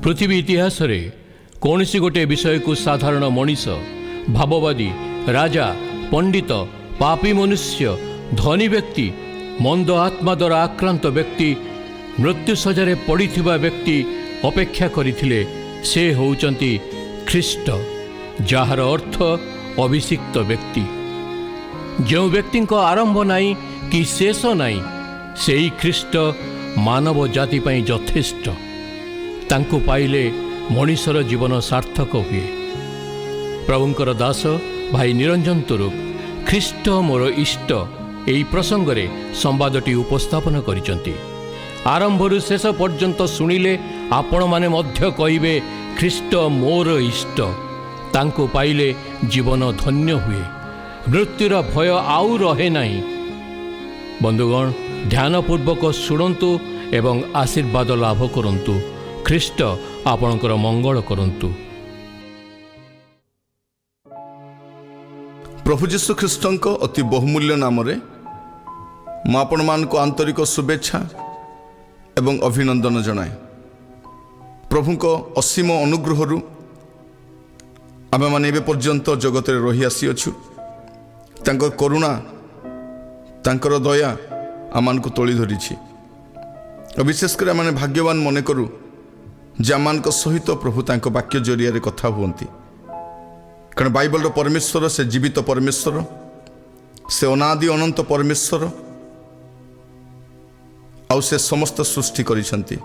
पृथ्वी इतिहास रे कौन सी गोटे विषय को साधारण मनीष भाववादी राजा पंडित पापी मनुष्य धनी व्यक्ति मंद आत्मा द्वारा आक्रांत व्यक्ति मृत्यु सजारे पड़िथिबा व्यक्ति अपेक्षा करिथिले से होउचंती ख्रीष्ट जार अर्थ अभिषिक्त व्यक्ति। जो व्यक्ति को आरंभ नाई कि शेष नाई सेई ख्रीष्ट मानव जाति पई यथेष्ट। तांको पाइले मनीषर जीवन सार्थक हुए। प्रभुंकर दास भाई निरंजन तुरुक ख्रीष्ट मोर इष्ट एई प्रसंगरे संवादटी उपस्थापन करिसंती। आरंभरू शेष पर्यंत सुनिले आपण माने मध्य कहिबे ख्रीष्ट मोर इष्ट। तांको पाइले जीवन धन्य हुए, मृत्युर भय आउ रहे नाही। बंधुगण ध्यानपूर्वक शुणन्तु एवं आशीर्वाद लाभ करन्तु। ख्रीष्ट आपणकर मंगल करन्तु। प्रभु जीशु ख्रीष्टଙ୍କ अति बहुमूल्य नाम रे ମୁଁ ଆପଣମାନଙ୍କୁ आंतरिक शुभेच्छा एवं अभिनंदन जनाए। प्रभुଙ୍କ असीम अनुग्रहरु आमे माने एबे पर्यंत जगत रे रही आसी अछु। तांकर करुणा तांकर दया आमानकु तोली धरिछि। विशेष कर आमे भाग्यवान मने करू जे आमानक सहित प्रभु तांको वाक्य जरिया रे कथा हुअंती। कारण बाइबल परमेश्वर से जीवित परमेश्वर, से अनादि अनंत परमेश्वर आउ से समस्त सृष्टि करिसंती।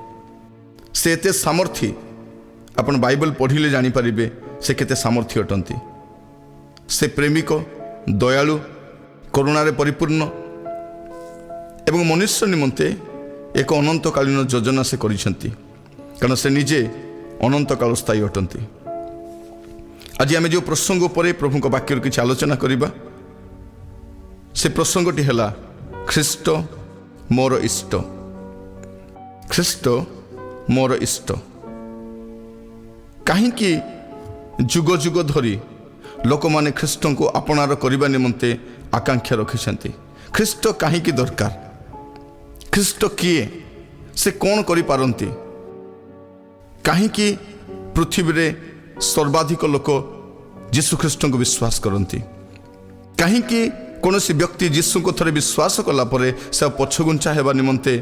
से एते सामर्थी आपण बाइबल पढ़िले जानि परिबे से केते सामर्थी अटंती। से प्रेमिक दयालु करुणारे परिपूर्ण एवं मनुष्य निमंते एक अनंतकालीन योजना से करिसंती। कारण से निजे अनंत काल स्थायी अटंती। आज आम जो प्रसंग पर प्रभु वाक्य किसी आलोचना करवा से प्रसंगटी है ख्रीष्ट मोर इष्ट। ख्रीष्ट मोर इष्ट। कहीं जुग जुग धरी लोक माने ख्रीष्ट को आपणार करने निमंते आकांक्षा रखिछंती। ख्रीष्ट कहीं दरकार, ख्रीष्ट किए से कौन करि पारंती, कहीं पृथ्वी रे सर्वाधिक लोक जीशु ख्रीष्ट को विश्वास करती। कहीं कौन व्यक्ति जीशु को थरे विश्वास कला परे से पछगुंचा हेबा निमंते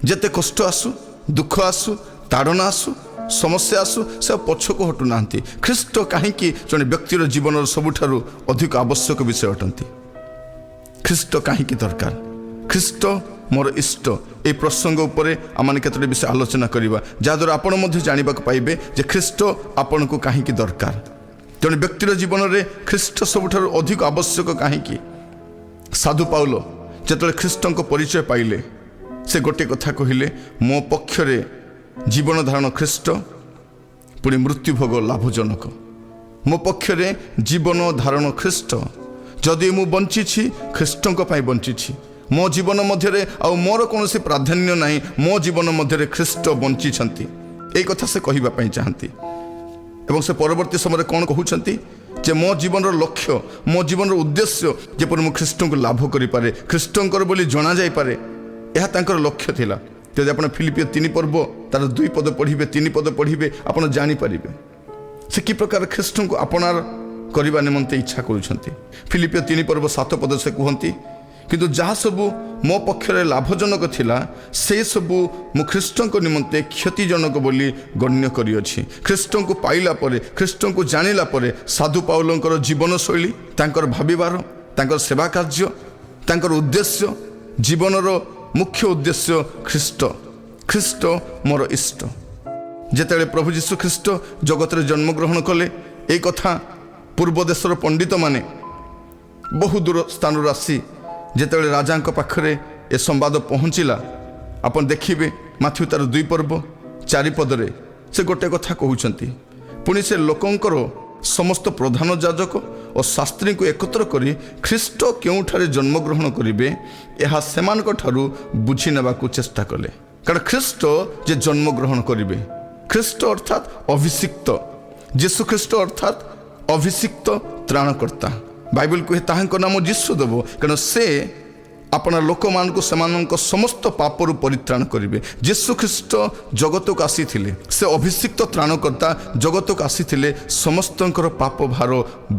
जेते कष्ट आसु दुख आसु ताड़ना आसु समस्या आसु से पछको हटु नांती। ख्रीष्ट कहीं जन व्यक्तिर जीवन सबुठारु अधिक आवश्यक विषय अटंती। ख्रीष्ट कहीं दरकार। ख्रीष्ट मोर इष्ट ए प्रसंग उपरे आम केतोटी विषय आलोचना करवा जहाद्वारा आपण मध्य जानिबा पाइबे जे ख्रीष्ट आपण को कहीं दरकार। जन व्यक्तिर जीवन में ख्रीष्ट सबुठारु अधिक आवश्यक कहीं। साधु पाउल जेतले ख्रीष्ट को परिचय पाइले से गोटे कथा कहिले, मो पक्षरे जीवन धारण ख्रीष्ट पुणी मृत्युभोग लाभजनक। मो पक्षरे जीवन धारण ख्रीष्ट, जदि मु बंची ख्रीष्ट बंची। मो जीवन मध्य मोर कौन प्राधान्य नहीं, मो जीवन मध्य ख्रीष्ट बंची ए कथा से कहवाई चाहती। एवं से परवर्ती समय कौन कहते जे मो जीवन लक्ष्य मो जीवन उद्देश्य जेपर मु ख्रीष्ट को लाभ करें, ख्रीष्टर बोली जना जापे, यह तांकर लक्ष्य थिला। जदि आप फिलिपियो 3 पर्व तार 2 पद पढ़े 3 पद पढ़े आप जानीपर से कि प्रकार ख्रीष्ट को आपणार करने निमंते इच्छा करुँच। फिलिपियो 3 पर्व 7 पद से कहती, किंतु जहाँ सबू मो पक्षरे लाभजनक थिला से सबू मु ख्रीष्ट निमंते क्षतिजनक बोली गण्य करिअछि। ख्रीष्ट को पाइला परे, ख्रीष्ट को जानिला परे साधु पाउलंकर जीवन शैली, तांकर भाविबार, तांकर सेवा कार्य, तांकर उद्देश्य, जीवनर मुख्य उद्देश्य ख्रीष्ट। ख्रीष्ट मोर इष्ट। जेतेले प्रभु जीशु ख्रीष्ट जगत रे जन्म ग्रहण कले ए कथा पूर्व देशर पंडित माने बहु दूर स्थान आसी जेतेले राजा पाखरे ए संवाद पहुँचला, आपन देखिबे माथ्यू तार 2 पर्व 4 पदरे से गोटे कथा कहउछंती। पुणी से लोकंकर समस्त प्रधान याजक और शास्त्री को एकत्र करी ख्रीष्ट केउठारे जन्म ग्रहण करिवे एहा सेमानक ठारू बुझी नेबाकू चेष्टा कले। कारण ख्रीष्ट जे जन्म ग्रहण करिवे, ख्रीष्ट अर्थात अभिषिक्त, जीशु ख्रीष्ट अर्थात अभिषिक्त त्राणकर्ता। बाइबल कहे ताहांको नाम जीशु देव, कारण से ଆପଣ ଲୋକମାନଙ୍କୁ ସେମାନଙ୍କ ସମସ୍ତ ପାପରୁ ପରିତ୍ରାଣ କରିବେ। ଯୀଶୁ ଖ୍ରୀଷ୍ଟ ଜଗତକୁ ଆସିଥିଲେ, ସେ ଅଭିଷିକ୍ତ ତ୍ରାଣକର୍ତ୍ତା ଜଗତକୁ ଆସିଥିଲେ ସମସ୍ତଙ୍କର ପାପ ଭାର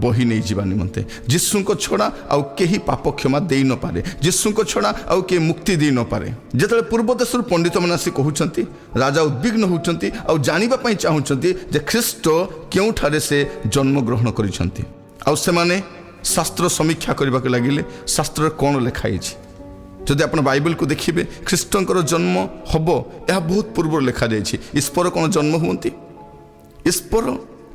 ବହି ନେଇଯିବା ନିମନ୍ତେ। ଯୀଶୁଙ୍କ ଛଡ଼ା ଆଉ କେହି ପାପ କ୍ଷମା ଦେଇ ନପାରେ, ଯୀଶୁଙ୍କ ଛଡ଼ା ଆଉ କେହି ମୁକ୍ତି ଦେଇ ନପାରେ। ଯେତେବେଳେ ପୂର୍ବ ଦେଶରୁ ପଣ୍ଡିତମାନେ ଆସି କହୁଛନ୍ତି, ରାଜା ଉଦ୍ବିଗ୍ନ ହେଉଛନ୍ତି ଆଉ ଜାଣିବା ପାଇଁ ଚାହୁଁଛନ୍ତି ଯେ ଖ୍ରୀଷ୍ଟ କେଉଁଠାରେ ସେ ଜନ୍ମଗ୍ରହଣ କରିଛନ୍ତି। ଆଉ ସେମାନେ ଶାସ୍ତ୍ର ସମୀକ୍ଷା କରିବାକୁ ଲାଗିଲେ, ଶାସ୍ତ୍ରରେ କ'ଣ ଲେଖା ହେଇଛି। ଯଦି ଆପଣ ବାଇବଲକୁ ଦେଖିବେ, ଖ୍ରୀଷ୍ଟଙ୍କର ଜନ୍ମ ହେବ ଏହା ବହୁତ ପୂର୍ବରୁ ଲେଖାଯାଇଛି। ଈଶ୍ୱର କ'ଣ ଜନ୍ମ ହୁଅନ୍ତି? ଈଶ୍ୱର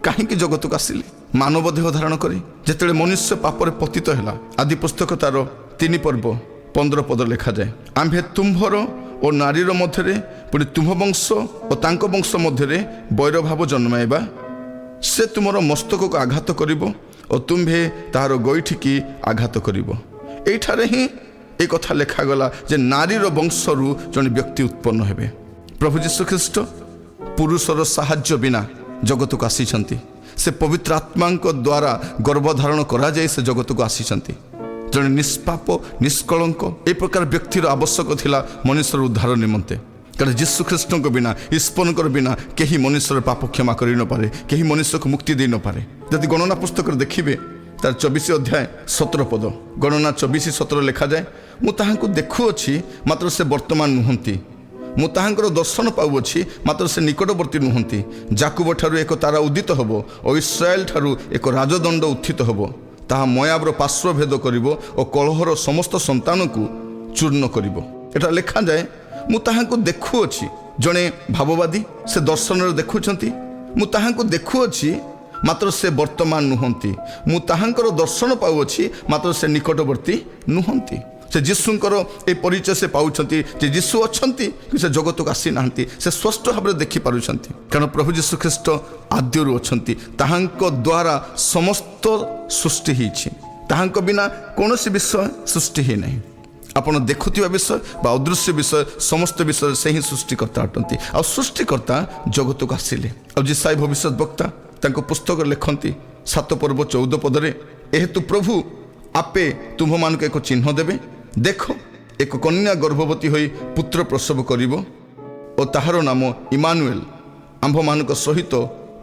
କାହିଁକି ଜଗତକୁ ଆସିଲେ? ମାନବ ଦେହ ଧାରଣ କରି। ଯେତେବେଳେ ମନୁଷ୍ୟ ପାପରେ ପତିତ ହେଲା, ଆଦି ପୁସ୍ତକ ତାର 3 ପର୍ବ 15 ପଦ ଲେଖାଯାଏ, ଆମ୍ଭେ ତୁମ୍ଭର ଓ ନାରୀର ମଧ୍ୟରେ, ପୁଣି ତୁମ୍ଭ ବଂଶ ଓ ତାଙ୍କ ବଂଶ ମଧ୍ୟରେ ବୈରଭାବ ଜନ୍ମାଇବା। ସେ ତୁମର ମସ୍ତକକୁ ଆଘାତ କରିବ ଓ ତୁମ୍ଭେ ତାହାର ଗୋଇଠିକି ଆଘାତ କରିବ। ଏଇଠାରେ ହିଁ ଏ କଥା ଲେଖାଗଲା ଯେ ନାରୀର ବଂଶରୁ ଜଣେ ବ୍ୟକ୍ତି ଉତ୍ପନ୍ନ ହେବେ। ପ୍ରଭୁ ଯୀଶୁ ଖ୍ରୀଷ୍ଟ ପୁରୁଷର ସାହାଯ୍ୟ ବିନା ଜଗତକୁ ଆସିଛନ୍ତି। ସେ ପବିତ୍ର ଆତ୍ମାଙ୍କ ଦ୍ୱାରା ଗର୍ଭଧାରଣ କରାଯାଇ ସେ ଜଗତକୁ ଆସିଛନ୍ତି। ଜଣେ ନିଷ୍ପାପ ନିଷ୍କଳଙ୍କ ଏ ପ୍ରକାର ବ୍ୟକ୍ତିର ଆବଶ୍ୟକ ଥିଲା ମନୁଷ୍ୟର ଉଦ୍ଧାର ନିମନ୍ତେ। କାରଣ ଯୀଶୁ ଖ୍ରୀଷ୍ଟଙ୍କ ବିନା, ଈଶ୍ୱରଙ୍କର ବିନା କେହି ମନୁଷ୍ୟର ପାପ କ୍ଷମା କରି ନପାରେ, କେହି ମନୁଷ୍ୟକୁ ମୁକ୍ତି ଦେଇ ନପାରେ। ଯଦି ଗଣନା ପୁସ୍ତକରେ ଦେଖିବେ, ତାର 24 ଅଧ୍ୟାୟ 17 ପଦ, ଗଣନା 24:17 ଲେଖାଯାଏ, ମୁଁ ତାହାଙ୍କୁ ଦେଖୁଅଛି ମାତ୍ର ସେ ବର୍ତ୍ତମାନ ନୁହନ୍ତି, ମୁଁ ତାହାଙ୍କର ଦର୍ଶନ ପାଉଅଛି ମାତ୍ର ସେ ନିକଟବର୍ତ୍ତୀ ନୁହନ୍ତି। ଜାକୁବ ଠାରୁ ଏକ ତାରା ଉଦିତ ହେବ ଓ ଇସ୍ରାଏଲ ଠାରୁ ଏକ ରାଜଦଣ୍ଡ ଉତ୍ଥିତ ହେବ। ତାହା ମୋଆବର ପାର୍ଶ୍ୱଭେଦ କରିବ ଓ କଳହର ସମସ୍ତ ସନ୍ତାନକୁ ଚୂର୍ଣ୍ଣ କରିବ। ଏଟା ଲେଖାଯାଏ, ମୁଁ ତାହାଙ୍କୁ ଦେଖୁଅଛି। ଜଣେ ଭାବବାଦୀ ସେ ଦର୍ଶନରେ ଦେଖୁଛନ୍ତି, ମୁଁ ତାହାଙ୍କୁ ଦେଖୁଅଛି ମାତ୍ର ସେ ବର୍ତ୍ତମାନ ନୁହନ୍ତି, ମୁଁ ତାହାଙ୍କର ଦର୍ଶନ ପାଉଅଛି ମାତ୍ର ସେ ନିକଟବର୍ତ୍ତୀ ନୁହନ୍ତି। ସେ ଯୀଶୁଙ୍କର ଏ ପରିଚୟ ସେ ପାଉଛନ୍ତି ଯେ ଯୀଶୁ ଅଛନ୍ତି, ସେ ଜଗତକୁ ଆସିନାହାନ୍ତି। ସେ ସ୍ପଷ୍ଟ ଭାବରେ ଦେଖିପାରୁଛନ୍ତି, କାରଣ ପ୍ରଭୁ ଯୀଶୁ ଖ୍ରୀଷ୍ଟ ଆଦ୍ୟରୁ ଅଛନ୍ତି। ତାହାଙ୍କ ଦ୍ୱାରା ସମସ୍ତ ସୃଷ୍ଟି ହେଇଛି, ତାହାଙ୍କ ବିନା କୌଣସି ବିଷୟ ସୃଷ୍ଟି ହେଇନାହିଁ। ଆପଣ ଦେଖୁଥିବା ବିଷୟ ବା ଅଦୃଶ୍ୟ ବିଷୟ, ସମସ୍ତ ବିଷୟରେ ସେ ହିଁ ସୃଷ୍ଟିକର୍ତ୍ତା ଅଟନ୍ତି। ଆଉ ସୃଷ୍ଟିକର୍ତ୍ତା ଜଗତକୁ ଆସିଲେ। ଆଉ ଯିଶାୟା ଭବିଷ୍ୟତ ବକ୍ତା ତାଙ୍କ ପୁସ୍ତକରେ ଲେଖନ୍ତି 7 ପର୍ବ 14 ପଦରେ, ଏହେତୁ ପ୍ରଭୁ ଆପେ ତୁମ୍ଭମାନଙ୍କୁ ଏକ ଚିହ୍ନ ଦେବେ। ଦେଖ, ଏକ କନ୍ୟା ଗର୍ଭବତୀ ହୋଇ ପୁତ୍ର ପ୍ରସବ କରିବ ଓ ତାହାର ନାମ ଇମାନୁଏଲ, ଆମ୍ଭମାନଙ୍କ ସହିତ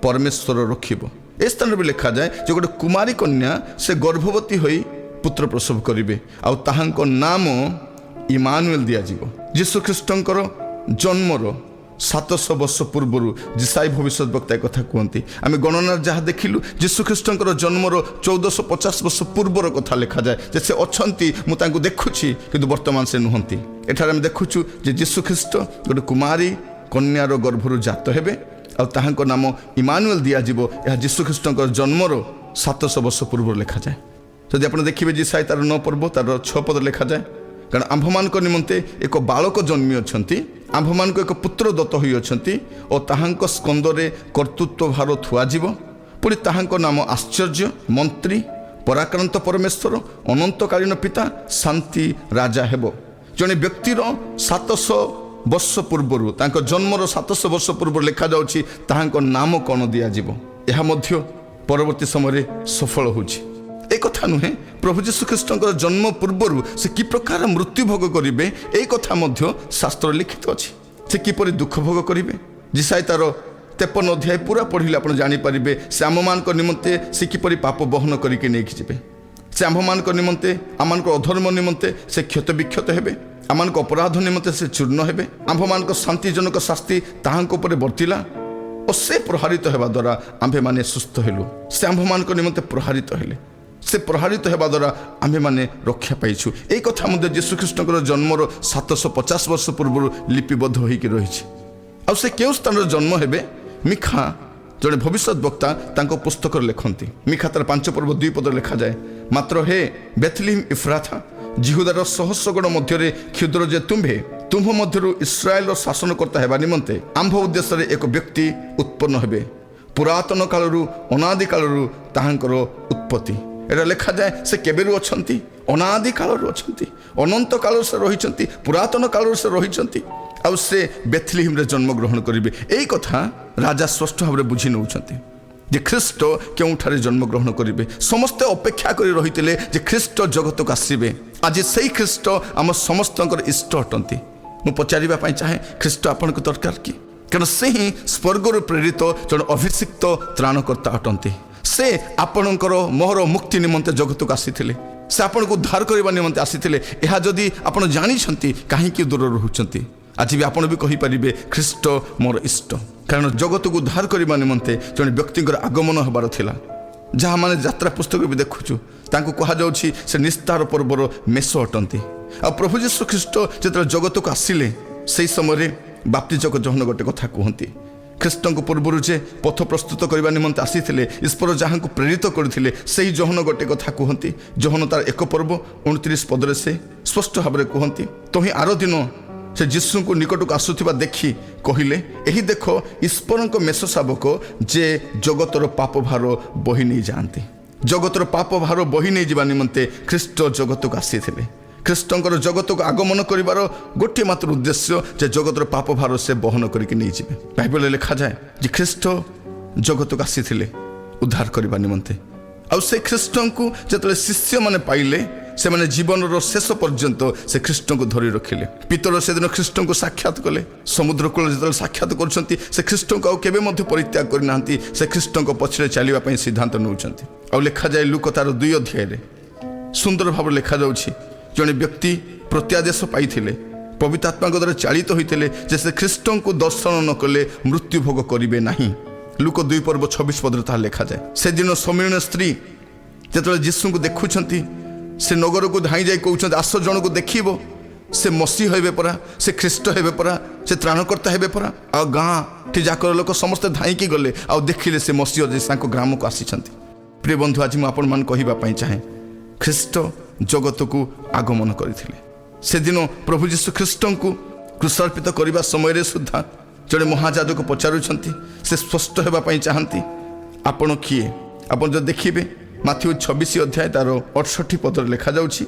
ପରମେଶ୍ୱର ରଖିବ। ଏ ସ୍ଥାନରେ ବି ଲେଖାଯାଏ ଯେ ଗୋଟେ କୁମାରୀ କନ୍ୟା ସେ ଗର୍ଭବତୀ ହୋଇ ପୁତ୍ର ପ୍ରସବ କରିବେ ଆଉ ତାହାଙ୍କ ନାମ ଇମାନୁଏଲ ଦିଆଯିବ। ଯୀଶୁ ଖ୍ରୀଷ୍ଟଙ୍କର ଜନ୍ମର 700 ବର୍ଷ ପୂର୍ବରୁ ଯିଶାୟା ଭବିଷ୍ୟତ ବକ୍ତା କଥା କୁହନ୍ତି। ଆମେ ଗଣନାରେ ଯାହା ଦେଖିଲୁ, ଯୀଶୁ ଖ୍ରୀଷ୍ଟଙ୍କର ଜନ୍ମର 1450 ବର୍ଷ ପୂର୍ବର କଥା ଲେଖାଯାଏ ଯେ ସେ ଅଛନ୍ତି, ମୁଁ ତାଙ୍କୁ ଦେଖୁଛି କିନ୍ତୁ ବର୍ତ୍ତମାନ ସେ ନୁହନ୍ତି। ଏଠାରେ ଆମେ ଦେଖୁଛୁ ଯେ ଯୀଶୁ ଖ୍ରୀଷ୍ଟ ଗୋଟେ କୁମାରୀ କନ୍ୟାର ଗର୍ଭରୁ ଜାତ ହେବେ ଆଉ ତାହାଙ୍କ ନାମ ଇମାନୁଏଲ ଦିଆଯିବ। ଏହା ଯୀଶୁ ଖ୍ରୀଷ୍ଟଙ୍କର ଜନ୍ମର 700 ବର୍ଷ ପୂର୍ବରୁ ଲେଖାଯାଏ। ଯଦି ଆପଣ ଦେଖିବେ ଯିଶାୟା ତାର 9 ପର୍ବ ତାର 6 ପଦ ଲେଖାଯାଏ, କାରଣ ଆମ୍ଭମାନଙ୍କ ନିମନ୍ତେ ଏକ ବାଳକ ଜନ୍ମି ଅଛନ୍ତି, ଆମ୍ଭମାନଙ୍କୁ ଏକ ପୁତ୍ର ଦତ୍ତ ହୋଇଅଛନ୍ତି ଓ ତାହାଙ୍କ ସ୍କନ୍ଧରେ କର୍ତ୍ତୃତ୍ୱ ଭାର ଥୁଆଯିବ। ପୁଣି ତାହାଙ୍କ ନାମ ଆଶ୍ଚର୍ଯ୍ୟ, ମନ୍ତ୍ରୀ, ପରାକ୍ରାନ୍ତ ପରମେଶ୍ୱର, ଅନନ୍ତକାଳୀନ ପିତା, ଶାନ୍ତି ରାଜା ହେବ। ଜଣେ ବ୍ୟକ୍ତିର 700 ବର୍ଷ ପୂର୍ବରୁ, ତାଙ୍କ ଜନ୍ମର 700 ବର୍ଷ ପୂର୍ବରୁ ଲେଖାଯାଉଛି ତାହାଙ୍କ ନାମ କ'ଣ ଦିଆଯିବ। ଏହା ମଧ୍ୟ ପରବର୍ତ୍ତୀ ସମୟରେ ସଫଳ ହେଉଛି। ଏ କଥା ନୁହେଁ, ପ୍ରଭୁ ଯୀଶୁ ଖ୍ରୀଷ୍ଟଙ୍କର ଜନ୍ମ ପୂର୍ବରୁ ସେ କି ପ୍ରକାର ମୃତ୍ୟୁ ଭୋଗ କରିବେ এই କଥା ମଧ୍ୟ ଶାସ୍ତ୍ରରେ ଲିଖିତ ଅଛି। ସେ କିପରି ଦୁଃଖ ଭୋଗ କରିବେ। ଯିଶାୟା ତାର 53 ଅଧ୍ୟାୟ ପୁରା ପଢ଼ିଲେ ଆପଣ ଜାଣିପାରିବେ ସେ ଆମମାନଙ୍କ ନିମନ୍ତେ ସେ କିପରି ପାପ ବହନ କରିକି ନେଇକି ଯିବେ। ସେ ଆମ୍ଭମାନଙ୍କ ନିମନ୍ତେ, ଆମମାନଙ୍କ ଅଧର୍ମ ନିମନ୍ତେ ସେ କ୍ଷତ ବିକ୍ଷତ ହେବେ, ଆମମାନଙ୍କ ଅପରାଧ ନିମନ୍ତେ ସେ ଚୂର୍ଣ୍ଣ ହେବେ। ଆମ୍ଭମାନଙ୍କ ଶାନ୍ତିଜନକ ଶାସ୍ତି ତାହାଙ୍କ ଉପରେ ବର୍ତ୍ତିଲା ଓ ସେ ପ୍ରହାରିତ ହେବା ଦ୍ୱାରା ଆମ୍ଭେମାନେ ସୁସ୍ଥ ହେଲୁ। ସେ ଆମ୍ଭମାନଙ୍କ ନିମନ୍ତେ ପ୍ରହାରିତ ହେଲେ, ସେ ପ୍ରହାରିତ ହେବା ଦ୍ୱାରା ଆମ୍ଭେମାନେ ରକ୍ଷା ପାଇଛୁ। এই କଥା ମଧ୍ୟ ଯୀଶୁ ଖ୍ରୀଷ୍ଟଙ୍କର ଜନ୍ମର 750 ବର୍ଷ ପୂର୍ବରୁ ଲିପିବଦ୍ଧ ହୋଇକି ରହିଛି। ଆଉ ସେ କେଉଁ ସ୍ଥାନରେ ଜନ୍ମ ହେବେ, ମିଖା ଜଣେ ଭବିଷ୍ୟତ ବକ୍ତା ତାଙ୍କ ପୁସ୍ତକରେ ଲେଖନ୍ତି। ମିଖା ତାର 5 ପର୍ବ 2 ପଦରେ ଲେଖାଯାଏ, ମାତ୍ର ହେ ବେଥଲିମ୍ ଇଫ୍ରାଥା, ଜିହୁଦାର ସହସ୍ରଗଣ ମଧ୍ୟରେ କ୍ଷୁଦ୍ର ଯେ ତୁମ୍ଭେ, ତୁମ୍ଭ ମଧ୍ୟରୁ ଇସ୍ରାଏଲର ଶାସନକର୍ତ୍ତା ହେବା ନିମନ୍ତେ ଆମ୍ଭ ଉଦ୍ଦେଶ୍ୟରେ ଏକ ବ୍ୟକ୍ତି ଉତ୍ପନ୍ନ ହେବେ। ପୁରାତନ କାଳରୁ, ଅନାଦି କାଳରୁ ତାହାଙ୍କର ଉତ୍ପତ୍ତି। এটা লেখাযায় সে কেবেরু অଛନ୍ତି, অনাদি কালରୁ ଅଛନ୍ତି, ଅନନ୍ତ କାଳରୁ ସେ ରହିଛନ୍ତି, ପୁରାତନ କାଳରୁ ସେ ରହିଛନ୍ତି। ଆଉ ସେ ବେଥଲିହିମରେ ଜନ୍ମଗ୍ରହଣ କରିବେ। ଏଇ କଥା ରାଜା ସ୍ପଷ୍ଟ ଭାବରେ ବୁଝି ନେଉଛନ୍ତି। ଯେ ଖ୍ରୀଷ୍ଟ କେଉଁଠାରେ ଜନ୍ମଗ୍ରହଣ କରିବେ। ସମସ୍ତେ ଅପେକ୍ଷା କରି ରହିଥିଲେ ଯେ ଖ୍ରୀଷ୍ଟ ଜଗତକୁ ଆସିବେ। ଆଜି ସେଇ ଖ୍ରୀଷ୍ଟ ଆମ ସମସ୍ତଙ୍କର ଇଷ୍ଟ ଅଟନ୍ତି। ମୁଁ ପଚାରିବା ପାଇଁ ଚାହେଁ, ଖ୍ରୀଷ୍ଟ ଆପଣଙ୍କୁ ଦରକାର କି? କାରଣ ସେ ହିଁ ସ୍ୱର୍ଗରୁ ପ୍ରେରିତ ଜଣେ ଅଭିଷିକ୍ତ ତ୍ରାଣକର୍ତ୍ତା ଅଟନ୍ତି। ସେ ଆପଣଙ୍କର ମୋହର ମୁକ୍ତି ନିମନ୍ତେ ଜଗତକୁ ଆସିଥିଲେ। ସେ ଆପଣଙ୍କୁ ଉଦ୍ଧାର କରିବା ନିମନ୍ତେ ଆସିଥିଲେ। ଏହା ଯଦି ଆପଣ ଜାଣିଛନ୍ତି, କାହିଁକି ଦୂର ରହୁଛନ୍ତି? ଆଜି ବି ଆପଣ ବି କହିପାରିବେ, ଖ୍ରୀଷ୍ଟ ମୋର ଇଷ୍ଟ। କାରଣ ଜଗତକୁ ଉଦ୍ଧାର କରିବା ନିମନ୍ତେ ଜଣେ ବ୍ୟକ୍ତିଙ୍କର ଆଗମନ ହେବାର ଥିଲା। ଯାହାମାନେ ଯାତ୍ରା ପୁସ୍ତକ ବି ଦେଖୁଛୁ, ତାଙ୍କୁ କୁହାଯାଉଛି ସେ ନିସ୍ତାର ପର୍ବର ମେଷ ଅଟନ୍ତି। ଆଉ ପ୍ରଭୁ ଯୀଶୁ ଖ୍ରୀଷ୍ଟ ଯେତେବେଳେ ଜଗତକୁ ଆସିଲେ, ସେହି ସମୟରେ ବାପ୍ତିଜକ ଜହନ ଗୋଟେ କଥା କୁହନ୍ତି। ଖ୍ରୀଷ୍ଟଙ୍କ ପୂର୍ବରୁ ଯେ ପଥ ପ୍ରସ୍ତୁତ କରିବା ନିମନ୍ତେ ଆସିଥିଲେ, ଈଶ୍ୱର ଯାହାଙ୍କୁ ପ୍ରେରିତ କରିଥିଲେ, ସେହି ଜହନ ଗୋଟେ କଥା କୁହନ୍ତି। ଜହନ ତାର 1 ପର୍ବ 29 ପଦରେ ସେ ସ୍ପଷ୍ଟ ଭାବରେ କୁହନ୍ତି, ତହିଁ ଆର ଦିନ ସେ ଯୀଶୁଙ୍କୁ ନିକଟକୁ ଆସୁଥିବା ଦେଖି କହିଲେ, ଏହି ଦେଖ ଈଶ୍ୱରଙ୍କ ମେଷ ଶାବକ, ଯେ ଜଗତର ପାପ ଭାର ବହି ନେଇଯାଆନ୍ତି। ଜଗତର ପାପ ଭାର ବହି ନେଇଯିବା ନିମନ୍ତେ ଖ୍ରୀଷ୍ଟ ଜଗତକୁ ଆସିଥିଲେ। ଖ୍ରୀଷ୍ଟଙ୍କର ଜଗତକୁ ଆଗମନ କରିବାର ଗୋଟିଏ ମାତ୍ର ଉଦ୍ଦେଶ୍ୟ ଯେ ଜଗତର ପାପ ଭାର ସେ ବହନ କରିକି ନେଇଯିବେ। ବାଇବଲରେ ଲେଖାଯାଏ ଯେ ଖ୍ରୀଷ୍ଟ ଜଗତକୁ ଆସିଥିଲେ ଉଦ୍ଧାର କରିବା ନିମନ୍ତେ। ଆଉ ସେ ଖ୍ରୀଷ୍ଟଙ୍କୁ ଯେତେବେଳେ ଶିଷ୍ୟମାନେ ପାଇଲେ, ସେମାନେ ଜୀବନର ଶେଷ ପର୍ଯ୍ୟନ୍ତ ସେ ଖ୍ରୀଷ୍ଟଙ୍କୁ ଧରି ରଖିଲେ। ପିତର ସେଦିନ ଖ୍ରୀଷ୍ଟଙ୍କୁ ସାକ୍ଷାତ କଲେ। ସମୁଦ୍ର କୂଳରେ ଯେତେବେଳେ ସାକ୍ଷାତ କରୁଛନ୍ତି, ସେ ଖ୍ରୀଷ୍ଟଙ୍କୁ ଆଉ କେବେ ମଧ୍ୟ ପରିତ୍ୟାଗ କରିନାହାନ୍ତି। ସେ ଖ୍ରୀଷ୍ଟଙ୍କ ପଛରେ ଚାଲିବା ପାଇଁ ସିଦ୍ଧାନ୍ତ ନେଉଛନ୍ତି। ଆଉ ଲେଖାଯାଏ ଲୁକ ତାର 2 ଅଧ୍ୟାୟରେ ସୁନ୍ଦର ଭାବରେ ଲେଖାଯାଉଛି, ଜଣେ ବ୍ୟକ୍ତି ପ୍ରତ୍ୟାଦେଶ ପାଇଥିଲେ, ପବିତ୍ର ଆତ୍ମାଙ୍କ ଦ୍ୱାରା ଚାଳିତ ହୋଇଥିଲେ ଯେ ସେ ଖ୍ରୀଷ୍ଟଙ୍କୁ ଦର୍ଶନ ନ କଲେ ମୃତ୍ୟୁ ଭୋଗ କରିବେ ନାହିଁ। ଲୁକ 2 ପର୍ବ 26 ପଦରେ ତାହା ଲେଖାଯାଏ। ସେଦିନ ସମୀରଣ ସ୍ତ୍ରୀ ଯେତେବେଳେ ଯୀଶୁଙ୍କୁ ଦେଖୁଛନ୍ତି, ସେ ନଗରକୁ ଧାଇଁ ଯାଇ କହୁଛନ୍ତି, ଆସ ଜଣକୁ ଦେଖିବ, ସେ ମସିହ ହେବେ ପରା, ସେ ଖ୍ରୀଷ୍ଟ ହେବେ ପରା, ସେ ତ୍ରାଣକର୍ତ୍ତା ହେବେ ପରା। ଆଉ ଗାଁଠି ଯାକର ଲୋକ ସମସ୍ତେ ଧାଇଁକି ଗଲେ, ଆଉ ଦେଖିଲେ ସେ ମସିହ ଯେ ତାଙ୍କ ଗ୍ରାମକୁ ଆସିଛନ୍ତି। ପ୍ରିୟ ବନ୍ଧୁ, ଆଜି ମୁଁ ଆପଣମାନଙ୍କୁ କହିବା ପାଇଁ ଚାହେଁ, ଖ୍ରୀଷ୍ଟ ଜଗତକୁ ଆଗମନ କରିଥିଲେ। ସେଦିନ ପ୍ରଭୁ ଯୀଶୁ ଖ୍ରୀଷ୍ଟଙ୍କୁ କୃଷାର୍ପିତ କରିବା ସମୟରେ ସୁଦ୍ଧା ଜଣେ ମହାଯାଜକ ପଚାରୁଛନ୍ତି, ସେ ସ୍ପଷ୍ଟ ହେବା ପାଇଁ ଚାହାନ୍ତି, ଆପଣ କିଏ? ଆପଣ ଯଦି ଦେଖିବେ ମାଥିଉ 26 ଅଧ୍ୟାୟ ତାର 68 ପଦରେ ଲେଖାଯାଉଛି,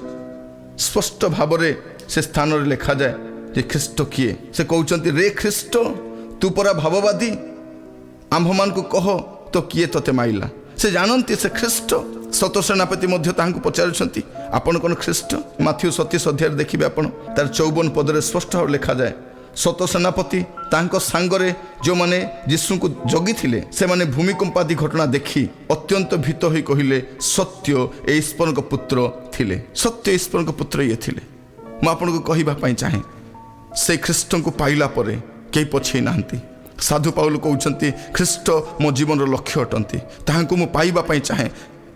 ସ୍ପଷ୍ଟ ଭାବରେ ସେ ସ୍ଥାନରେ ଲେଖାଯାଏ ଯେ ଖ୍ରୀଷ୍ଟ କିଏ। ସେ କହୁଛନ୍ତି, ରେ ଖ୍ରୀଷ୍ଟ, ତୁ ପରା ଭାବବାଦୀ, ଆମ୍ଭମାନଙ୍କୁ କହ ତ କିଏ ତତେ ମାଇଲା? ସେ ଜାଣନ୍ତି ସେ ଖ୍ରୀଷ୍ଟ। ସତ ସେନାପତି ମଧ୍ୟ ତାହାଙ୍କୁ ପଚାରୁଛନ୍ତି, ଆପଣ କ'ଣ ଖ୍ରୀଷ୍ଟ? ମାଥିଉ 37 ଅଧ୍ୟାୟରେ ଦେଖିବେ ଆପଣ, ତାର 54 ପଦରେ ସ୍ପଷ୍ଟ ଭାବରେ ଲେଖାଯାଏ, ସତ ସେନାପତି ତାଙ୍କ ସାଙ୍ଗରେ ଯେଉଁମାନେ ଯୀଶୁଙ୍କୁ ଜଗିଥିଲେ, ସେମାନେ ଭୂମିକମ୍ପାଦି ଘଟଣା ଦେଖି ଅତ୍ୟନ୍ତ ଭୀତ ହୋଇ କହିଲେ, ସତ୍ୟ ଏ ଈଶ୍ୱରଙ୍କ ପୁତ୍ର ଥିଲେ। ସତ୍ୟ ଈଶ୍ୱରଙ୍କ ପୁତ୍ର ଇଏ ଥିଲେ। ମୁଁ ଆପଣଙ୍କୁ କହିବା ପାଇଁ ଚାହେଁ, ସେ ଖ୍ରୀଷ୍ଟଙ୍କୁ ପାଇଲା ପରେ କେହି ପଛେଇ ନାହାନ୍ତି। ସାଧୁ ପାଉଲ କହୁଛନ୍ତି, ଖ୍ରୀଷ୍ଟ ମୋ ଜୀବନର ଲକ୍ଷ୍ୟ ଅଟନ୍ତି। ତାହାଙ୍କୁ ମୁଁ ପାଇବା ପାଇଁ ଚାହେଁ।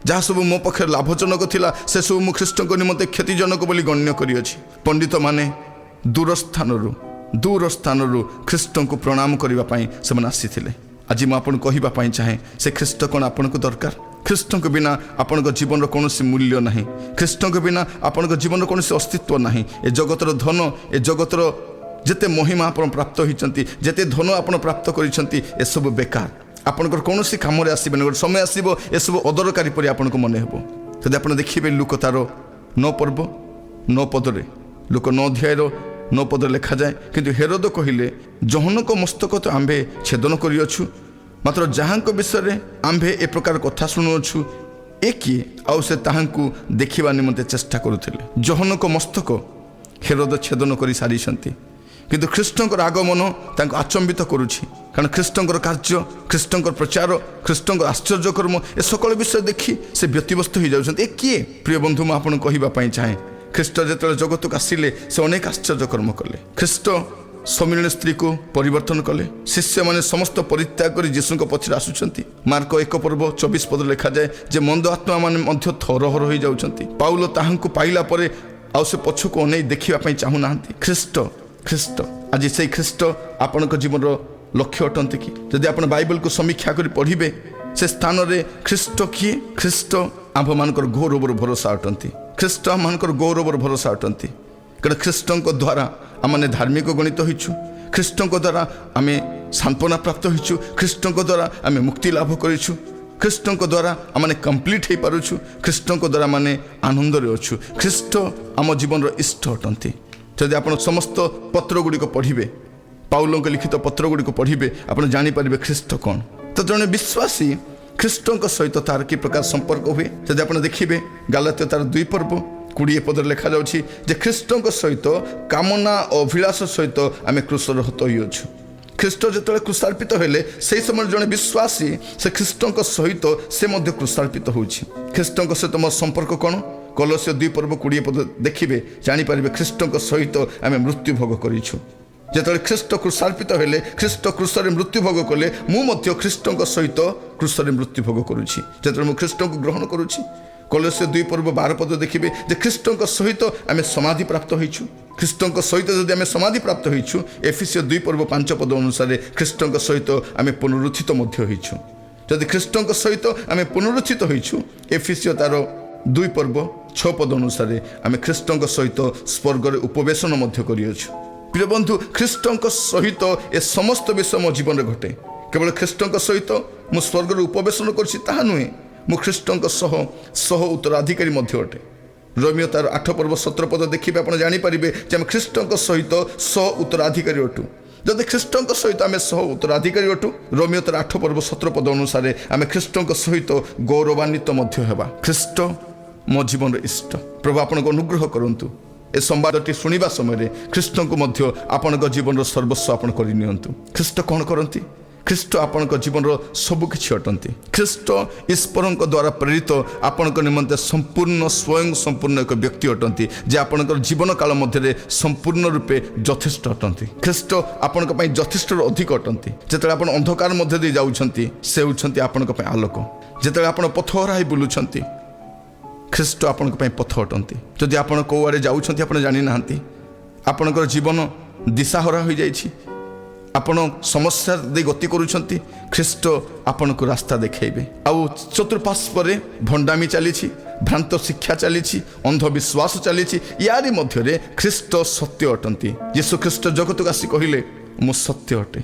ଯାହା ସବୁ ମୋ ପକ୍ଷରେ ଲାଭଜନକ ଥିଲା, ସେସବୁ ମୁଁ ଖ୍ରୀଷ୍ଟଙ୍କ ନିମନ୍ତେ କ୍ଷତିଜନକ ବୋଲି ଗଣ୍ୟ କରିଅଛି। ପଣ୍ଡିତମାନେ ଦୂର ସ୍ଥାନରୁ ଖ୍ରୀଷ୍ଟଙ୍କୁ ପ୍ରଣାମ କରିବା ପାଇଁ ସେମାନେ ଆସିଥିଲେ। ଆଜି ମୁଁ ଆପଣଙ୍କୁ କହିବା ପାଇଁ ଚାହେଁ, ସେ ଖ୍ରୀଷ୍ଟ କ'ଣ ଆପଣଙ୍କୁ ଦରକାର? ଖ୍ରୀଷ୍ଟଙ୍କ ବିନା ଆପଣଙ୍କ ଜୀବନର କୌଣସି ମୂଲ୍ୟ ନାହିଁ। ଖ୍ରୀଷ୍ଟଙ୍କ ବିନା ଆପଣଙ୍କ ଜୀବନର କୌଣସି ଅସ୍ତିତ୍ୱ ନାହିଁ। ଏ ଜଗତର ଧନ, ଏ ଜଗତର ଯେତେ ମହିମା ଆପଣ ପ୍ରାପ୍ତ ହୋଇଛନ୍ତି, ଯେତେ ଧନ ଆପଣ ପ୍ରାପ୍ତ କରିଛନ୍ତି, ଏସବୁ ବେକାର। ଆପଣଙ୍କର କୌଣସି କାମରେ ଆସିବେନି। ଗୋଟେ ସମୟ ଆସିବ, ଏସବୁ ଅଦରକାରୀ ପରି ଆପଣଙ୍କୁ ମନେ ହେବ। ଯଦି ଆପଣ ଦେଖିବେ ଲୁକ ତାର 9 ପର୍ବ 9 ପଦରେ, ଲୁକ 9 ଅଧ୍ୟାୟର 9 ପଦରେ ଲେଖାଯାଏ, କିନ୍ତୁ ହେରୋଦ କହିଲେ, ଜହନଙ୍କ ମସ୍ତକ ତ ଆମ୍ଭେ ଛେଦନ କରିଅଛୁ, ମାତ୍ର ଯାହାଙ୍କ ବିଷୟରେ ଆମ୍ଭେ ଏ ପ୍ରକାର କଥା ଶୁଣୁଅଛୁ, ଏ କିଏ? ଆଉ ସେ ତାହାଙ୍କୁ ଦେଖିବା ନିମନ୍ତେ ଚେଷ୍ଟା କରୁଥିଲେ। ଜହନଙ୍କ ମସ୍ତକ ହେରୋଦ ଛେଦନ କରି ସାରିଛନ୍ତି, କିନ୍ତୁ ଖ୍ରୀଷ୍ଟଙ୍କର ଆଗମନ ତାଙ୍କୁ ଆଚମ୍ବିତ କରୁଛି। କାରଣ ଖ୍ରୀଷ୍ଟଙ୍କର କାର୍ଯ୍ୟ, ଖ୍ରୀଷ୍ଟଙ୍କର ପ୍ରଚାର, ଖ୍ରୀଷ୍ଟଙ୍କର ଆଶ୍ଚର୍ଯ୍ୟକର୍ମ, ଏ ସକଳ ବିଷୟ ଦେଖି ସେ ବ୍ୟତିବ୍ୟସ୍ତ ହୋଇଯାଉଛନ୍ତି। ଏ କିଏ? ପ୍ରିୟ ବନ୍ଧୁ, ମୁଁ ଆପଣଙ୍କୁ କହିବା ପାଇଁ ଚାହେଁ, ଖ୍ରୀଷ୍ଟ ଯେତେବେଳେ ଜଗତକୁ ଆସିଲେ, ସେ ଅନେକ ଆଶ୍ଚର୍ଯ୍ୟକର୍ମ କଲେ। ଖ୍ରୀଷ୍ଟ ସମୀରଣ ସ୍ତ୍ରୀକୁ ପରିବର୍ତ୍ତନ କଲେ। ଶିଷ୍ୟମାନେ ସମସ୍ତ ପରିତ୍ୟାଗ କରି ଯୀଶୁଙ୍କ ପଛରେ ଆସୁଛନ୍ତି। ମାର୍କ 1 ପର୍ବ 24 ପଦରେ ଲେଖାଯାଏ ଯେ ମନ୍ଦ ଆତ୍ମାମାନେ ମଧ୍ୟ ଥରହର ହୋଇଯାଉଛନ୍ତି। ପାଉଲ ତାହାଙ୍କୁ ପାଇଲା ପରେ ଆଉ ସେ ପଛକୁ ଅନେଇ ଦେଖିବା ପାଇଁ ଚାହୁଁନାହାନ୍ତି। ଖ୍ରୀଷ୍ଟ ଆଜି ସେଇ ଖ୍ରୀଷ୍ଟ ଆପଣଙ୍କ ଜୀବନର ଲକ୍ଷ୍ୟ ଅଟନ୍ତି କି? ଯଦି ଆପଣ ବାଇବଲକୁ ସମୀକ୍ଷା କରି ପଢ଼ିବେ, ସେ ସ୍ଥାନରେ ଖ୍ରୀଷ୍ଟ କିଏ? ଖ୍ରୀଷ୍ଟ ଆମ୍ଭମାନଙ୍କର ଗୌରବର ଭରସା ଅଟନ୍ତି। ଖ୍ରୀଷ୍ଟ ଆମମାନଙ୍କର ଗୌରବର ଭରସା ଅଟନ୍ତି। କାରଣ ଖ୍ରୀଷ୍ଟଙ୍କ ଦ୍ୱାରା ଆମମାନେ ଧାର୍ମିକ ଗଣିତ ହୋଇଛୁ। ଖ୍ରୀଷ୍ଟଙ୍କ ଦ୍ୱାରା ଆମେ ସାନ୍ତ୍ୱନା ପ୍ରାପ୍ତ ହୋଇଛୁ। ଖ୍ରୀଷ୍ଟଙ୍କ ଦ୍ୱାରା ଆମେ ମୁକ୍ତି ଲାଭ କରିଛୁ। ଖ୍ରୀଷ୍ଟଙ୍କ ଦ୍ୱାରା ଆମେ କମ୍ପ୍ଲିଟ୍ ହୋଇପାରୁଛୁ। ଖ୍ରୀଷ୍ଟଙ୍କ ଦ୍ୱାରା ଆମେ ଆନନ୍ଦରେ ଅଛୁ। ଖ୍ରୀଷ୍ଟ ଆମ ଜୀବନର ଇଷ୍ଟ ଅଟନ୍ତି। ଯଦି ଆପଣ ସମସ୍ତ ପତ୍ରଗୁଡ଼ିକ ପଢ଼ିବେ, ପାଉଲଙ୍କ ଲିଖିତ ପତ୍ରଗୁଡ଼ିକ ପଢ଼ିବେ, ଆପଣ ଜାଣିପାରିବେ ଖ୍ରୀଷ୍ଟ କ'ଣ। ତ ଜଣେ ବିଶ୍ୱାସୀ ଖ୍ରୀଷ୍ଟଙ୍କ ସହିତ ତାର କି ପ୍ରକାର ସମ୍ପର୍କ ହୁଏ ଯଦି ଆପଣ ଦେଖିବେ ଗାଲାତ୍ୟ ତାର 2 ପର୍ବ 20 ପଦରେ ଲେଖାଯାଉଛି ଯେ ଖ୍ରୀଷ୍ଟଙ୍କ ସହିତ କାମନା ଓ ଅଭିଳାଷ ସହିତ ଆମେ କ୍ରୁଶରେ ହତ ହୋଇଅଛୁ। ଖ୍ରୀଷ୍ଟ ଯେତେବେଳେ କ୍ରୁଶାର୍ପିତ ହେଲେ ସେହି ସମୟରେ ଜଣେ ବିଶ୍ୱାସୀ ସେ ଖ୍ରୀଷ୍ଟଙ୍କ ସହିତ ସେ ମଧ୍ୟ କ୍ରୁଶାର୍ପିତ ହେଉଛି। ଖ୍ରୀଷ୍ଟଙ୍କ ସହିତ ମୋ ସମ୍ପର୍କ କ'ଣ? କଲୋସ୍ୟ 2 ପର୍ବ 20 ପଦ ଦେଖିବେ ଜାଣିପାରିବେ ଖ୍ରୀଷ୍ଟଙ୍କ ସହିତ ଆମେ ମୃତ୍ୟୁ ଭୋଗ କରିଛୁ। ଯେତେବେଳେ ଖ୍ରୀଷ୍ଟ କ୍ରୁଶାର୍ପିତ ହେଲେ ଖ୍ରୀଷ୍ଟ କ୍ରୁଶରେ ମୃତ୍ୟୁ ଭୋଗ କଲେ ମୁଁ ମଧ୍ୟ ଖ୍ରୀଷ୍ଟଙ୍କ ସହିତ କ୍ରୁଶରେ ମୃତ୍ୟୁ ଭୋଗ କରୁଛି। ଯେତେବେଳେ ମୁଁ ଖ୍ରୀଷ୍ଟଙ୍କୁ ଗ୍ରହଣ କରୁଛି କଲୋସ୍ୟ 2 ପର୍ବ 12 ପଦ ଦେଖିବେ ଯେ ଖ୍ରୀଷ୍ଟଙ୍କ ସହିତ ଆମେ ସମାଧି ପ୍ରାପ୍ତ ହୋଇଛୁ। ଖ୍ରୀଷ୍ଟଙ୍କ ସହିତ ଯଦି ଆମେ ସମାଧି ପ୍ରାପ୍ତ ହୋଇଛୁ ଏଫେସିୟ 2 ପର୍ବ 5 ପଦ ଅନୁସାରେ ଖ୍ରୀଷ୍ଟଙ୍କ ସହିତ ଆମେ ପୁନରୁତ୍ଥିତ ମଧ୍ୟ ହୋଇଛୁ। ଯଦି ଖ୍ରୀଷ୍ଟଙ୍କ ସହିତ ଆମେ ପୁନରୁତ୍ଥିତ ହୋଇଛୁ ଏଫେସିୟ ତାର 2 ପର୍ବ 6 ପଦ ଅନୁସାରେ ଆମେ ଖ୍ରୀଷ୍ଟଙ୍କ ସହିତ ସ୍ୱର୍ଗରେ ଉପବେଶନ ମଧ୍ୟ କରିଅଛୁ। ପ୍ରିୟ ବନ୍ଧୁ ଖ୍ରୀଷ୍ଟଙ୍କ ସହିତ ଏ ସମସ୍ତ ବିଷୟ ମୋ ଜୀବନରେ ଘଟେ। କେବଳ ଖ୍ରୀଷ୍ଟଙ୍କ ସହିତ ମୁଁ ସ୍ୱର୍ଗରେ ଉପବେଶନ କରୁଛି ତାହା ନୁହେଁ, ମୁଁ ଖ୍ରୀଷ୍ଟଙ୍କ ସହ ଉତ୍ତରାଧିକାରୀ ମଧ୍ୟ ଅଟେ। ରୋମିଓ ତାର 8 ପର୍ବ 17 ପଦ ଦେଖିବେ ଆପଣ ଜାଣିପାରିବେ ଯେ ଆମେ ଖ୍ରୀଷ୍ଟଙ୍କ ସହିତ ସହ ଉତ୍ତରାଧିକାରୀ ଅଟୁ। ଯଦି ଖ୍ରୀଷ୍ଟଙ୍କ ସହିତ ଆମେ ସହ ଉତ୍ତରାଧିକାରୀ ଅଟୁ ରୋମିଓ ତାର 8 ପର୍ବ 17 ପଦ ଅନୁସାରେ ଆମେ ଖ୍ରୀଷ୍ଟଙ୍କ ସହିତ ଗୌରବାନ୍ୱିତ ମଧ୍ୟ ହେବା। ଖ୍ରୀଷ୍ଟ ମୋ ଜୀବନର ଇଷ୍ଟ। ପ୍ରଭୁ ଆପଣଙ୍କୁ ଅନୁଗ୍ରହ କରନ୍ତୁ ଏ ସମ୍ବାଦଟି ଶୁଣିବା ସମୟରେ ଖ୍ରୀଷ୍ଟଙ୍କୁ ମଧ୍ୟ ଆପଣଙ୍କ ଜୀବନର ସର୍ବସ୍ୱ ଆପଣ କରିନିଅନ୍ତୁ। ଖ୍ରୀଷ୍ଟ କ'ଣ କରନ୍ତି? ଖ୍ରୀଷ୍ଟ ଆପଣଙ୍କ ଜୀବନର ସବୁ କିଛି ଅଟନ୍ତି। ଖ୍ରୀଷ୍ଟ ଈଶ୍ୱରଙ୍କ ଦ୍ୱାରା ପ୍ରେରିତ ଆପଣଙ୍କ ନିମନ୍ତେ ସମ୍ପୂର୍ଣ୍ଣ ସ୍ୱୟଂ ସମ୍ପୂର୍ଣ୍ଣ ଏକ ବ୍ୟକ୍ତି ଅଟନ୍ତି ଯେ ଆପଣଙ୍କର ଜୀବନ କାଳ ମଧ୍ୟରେ ସମ୍ପୂର୍ଣ୍ଣ ରୂପେ ଯଥେଷ୍ଟ ଅଟନ୍ତି। ଖ୍ରୀଷ୍ଟ ଆପଣଙ୍କ ପାଇଁ ଯଥେଷ୍ଟରୁ ଅଧିକ ଅଟନ୍ତି। ଯେତେବେଳେ ଆପଣ ଅନ୍ଧକାର ମଧ୍ୟ ଦେଇ ଯାଉଛନ୍ତି ସେ ହେଉଛନ୍ତି ଆପଣଙ୍କ ପାଇଁ ଆଲୋକ। ଯେତେବେଳେ ଆପଣ ପଥ ହରାଇ ବୁଲୁଛନ୍ତି ଖ୍ରୀଷ୍ଟ ଆପଣଙ୍କ ପାଇଁ ପଥ ଅଟନ୍ତି। ଯଦି ଆପଣ କେଉଁ ଆଡ଼େ ଯାଉଛନ୍ତି ଆପଣ ଜାଣିନାହାନ୍ତି, ଆପଣଙ୍କର ଜୀବନ ଦିଶାହରା ହୋଇଯାଇଛି, ଆପଣ ସମସ୍ୟା ଦେଇ ଗତି କରୁଛନ୍ତି, ଖ୍ରୀଷ୍ଟ ଆପଣଙ୍କୁ ରାସ୍ତା ଦେଖାଇବେ। ଆଉ ଚତୁଃପାର୍ଶ୍ୱରେ ଭଣ୍ଡାମି ଚାଲିଛି, ଭ୍ରାନ୍ତ ଶିକ୍ଷା ଚାଲିଛି, ଅନ୍ଧବିଶ୍ୱାସ ଚାଲିଛି, ୟାରି ମଧ୍ୟରେ ଖ୍ରୀଷ୍ଟ ସତ୍ୟ ଅଟନ୍ତି। ଯୀଶୁ ଖ୍ରୀଷ୍ଟ ଜଗତକୁ ଆସି କହିଲେ ମୁଁ ସତ୍ୟ ଅଟେ।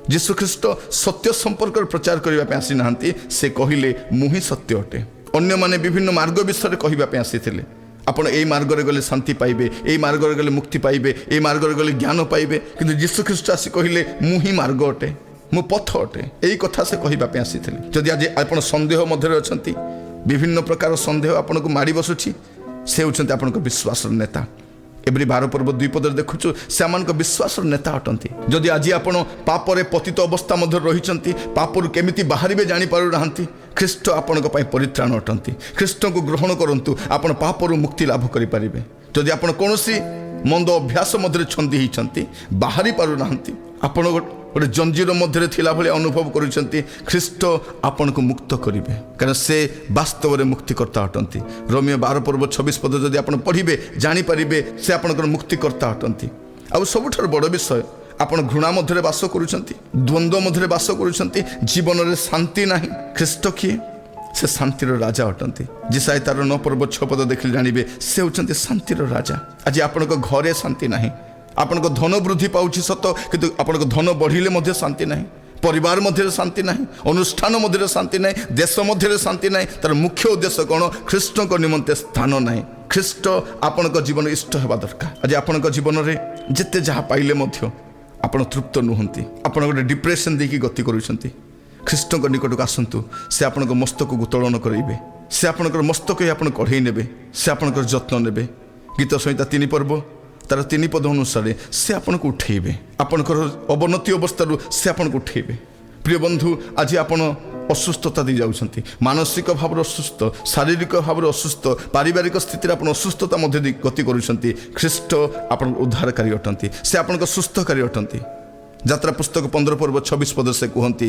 ଯୀଶୁ ଖ୍ରୀଷ୍ଟ ସତ୍ୟ ସମ୍ପର୍କରେ ପ୍ରଚାର କରିବା ପାଇଁ ଆସିନାହାନ୍ତି, ସେ କହିଲେ ମୁଁ ହିଁ ସତ୍ୟ ଅଟେ। ଅନ୍ୟମାନେ ବିଭିନ୍ନ ମାର୍ଗ ବିଷୟରେ କହିବା ପାଇଁ ଆସିଥିଲେ। ଆପଣ ଏଇ ମାର୍ଗରେ ଗଲେ ଶାନ୍ତି ପାଇବେ, ଏଇ ମାର୍ଗରେ ଗଲେ ମୁକ୍ତି ପାଇବେ, ଏଇ ମାର୍ଗରେ ଗଲେ ଜ୍ଞାନ ପାଇବେ, କିନ୍ତୁ ଯୀଶୁ ଖ୍ରୀଷ୍ଟ ଆସି କହିଲେ ମୁଁ ହିଁ ମାର୍ଗ ଅଟେ, ମୁଁ ପଥ ଅଟେ। ଏଇ କଥା ସେ କହିବା ପାଇଁ ଆସିଥିଲେ। ଯଦି ଆଜି ଆପଣ ସନ୍ଦେହ ମଧ୍ୟରେ ଅଛନ୍ତି, ବିଭିନ୍ନ ପ୍ରକାର ସନ୍ଦେହ ଆପଣଙ୍କୁ ମାଡ଼ି ବସୁଛି, ସେ ହେଉଛନ୍ତି ଆପଣଙ୍କ ବିଶ୍ୱାସର ନେତା। ଏଭଳି 12 ପର୍ବ 2 ପଦରେ ଦେଖୁଛୁ ସେମାନଙ୍କ ବିଶ୍ୱାସର ନେତା ଅଟନ୍ତି। ଯଦି ଆଜି ଆପଣ ପାପରେ ପତିତ ଅବସ୍ଥା ମଧ୍ୟରେ ରହିଛନ୍ତି, ପାପରୁ କେମିତି ବାହାରିବେ ଜାଣିପାରୁନାହାନ୍ତି, ଖ୍ରୀଷ୍ଟ ଆପଣଙ୍କ ପାଇଁ ପରିତ୍ରାଣ ଅଟନ୍ତି। ଖ୍ରୀଷ୍ଟଙ୍କୁ ଗ୍ରହଣ କରନ୍ତୁ, ଆପଣ ପାପରୁ ମୁକ୍ତି ଲାଭ କରିପାରିବେ। ଯଦି ଆପଣ କୌଣସି ମନ୍ଦ ଅଭ୍ୟାସ ମଧ୍ୟରେ ଛନ୍ଦି ହୋଇଛନ୍ତି, ବାହାରି ପାରୁନାହାନ୍ତି, ଆପଣ ଗୋଟେ ଜଞ୍ଜିର ମଧ୍ୟରେ ଥିଲା ଭଳି ଅନୁଭବ କରୁଛନ୍ତି, ଖ୍ରୀଷ୍ଟ ଆପଣଙ୍କୁ ମୁକ୍ତ କରିବେ, କାରଣ ସେ ବାସ୍ତବରେ ମୁକ୍ତିକର୍ତ୍ତା ଅଟନ୍ତି। ରୋମିଓ 12 ପର୍ବ 26 ପଦ ଯଦି ଆପଣ ପଢ଼ିବେ ଜାଣିପାରିବେ ସେ ଆପଣଙ୍କର ମୁକ୍ତିକର୍ତ୍ତା ଅଟନ୍ତି। ଆଉ ସବୁଠାରୁ ବଡ଼ ବିଷୟ, ଆପଣ ଘୃଣା ମଧ୍ୟରେ ବାସ କରୁଛନ୍ତି, ଦ୍ୱନ୍ଦ୍ୱ ମଧ୍ୟରେ ବାସ କରୁଛନ୍ତି, ଜୀବନରେ ଶାନ୍ତି ନାହିଁ। ଖ୍ରୀଷ୍ଟ କିଏ? ସେ ଶାନ୍ତିର ରାଜା ଅଟନ୍ତି। ଯିଶାୟା ତାର 9 ପର୍ବ 6 ପଦ ଦେଖିଲେ ଜାଣିବେ ସେ ହେଉଛନ୍ତି ଶାନ୍ତିର ରାଜା। ଆଜି ଆପଣଙ୍କ ଘରେ ଶାନ୍ତି ନାହିଁ, ଆପଣଙ୍କ ଧନ ବୃଦ୍ଧି ପାଉଛି ସତ, କିନ୍ତୁ ଆପଣଙ୍କ ଧନ ବଢ଼ିଲେ ମଧ୍ୟ ଶାନ୍ତି ନାହିଁ, ପରିବାର ମଧ୍ୟରେ ଶାନ୍ତି ନାହିଁ, ଅନୁଷ୍ଠାନ ମଧ୍ୟରେ ଶାନ୍ତି ନାହିଁ, ଦେଶ ମଧ୍ୟରେ ଶାନ୍ତି ନାହିଁ। ତାର ମୁଖ୍ୟ ଉଦ୍ଦେଶ୍ୟ କ'ଣ? ଖ୍ରୀଷ୍ଟଙ୍କ ନିମନ୍ତେ ସ୍ଥାନ ନାହିଁ। ଖ୍ରୀଷ୍ଟ ଆପଣଙ୍କ ଜୀବନ ଇଷ୍ଟ ହେବା ଦରକାର। ଆଜି ଆପଣଙ୍କ ଜୀବନରେ ଯେତେ ଯାହା ପାଇଲେ ମଧ୍ୟ ଆପଣ ତୃପ୍ତ ନୁହନ୍ତି, ଆପଣ ଗୋଟେ ଡିପ୍ରେସନ୍ ଦେଇକି ଗତି କରୁଛନ୍ତି, ଖ୍ରୀଷ୍ଟଙ୍କ ନିକଟକୁ ଆସନ୍ତୁ। ସେ ଆପଣଙ୍କ ମସ୍ତକକୁ ଉତ୍ତୋଳନ କରାଇବେ, ସେ ଆପଣଙ୍କର ମସ୍ତକ ଆପଣ କଢ଼େଇ ନେବେ, ସେ ଆପଣଙ୍କର ଯତ୍ନ ନେବେ। ଗୀତ ସଂହିତା 3 ପର୍ବ ତାର 3 ପଦ ଅନୁସାରେ ସେ ଆପଣଙ୍କୁ ଉଠେଇବେ, ଆପଣଙ୍କର ଅବନତି ଅବସ୍ଥାରୁ ସେ ଆପଣଙ୍କୁ ଉଠେଇବେ। ପ୍ରିୟ ବନ୍ଧୁ, ଆଜି ଆପଣ ଅସୁସ୍ଥତା ଦେଇ ଯାଉଛନ୍ତି, ମାନସିକ ଭାବରେ ଅସୁସ୍ଥ, ଶାରୀରିକ ଭାବରେ ଅସୁସ୍ଥ, ପାରିବାରିକ ସ୍ଥିତିରେ ଆପଣ ଅସୁସ୍ଥତା ମଧ୍ୟ ଦେଇ ଗତି କରୁଛନ୍ତି, ଖ୍ରୀଷ୍ଟ ଆପଣଙ୍କ ଉଦ୍ଧାରକାରୀ ଅଟନ୍ତି, ସେ ଆପଣଙ୍କ ସୁସ୍ଥକାରୀ ଅଟନ୍ତି। ଯାତ୍ରା ପୁସ୍ତକ 15 ପର୍ବ 26 ପଦ ସେ କୁହନ୍ତି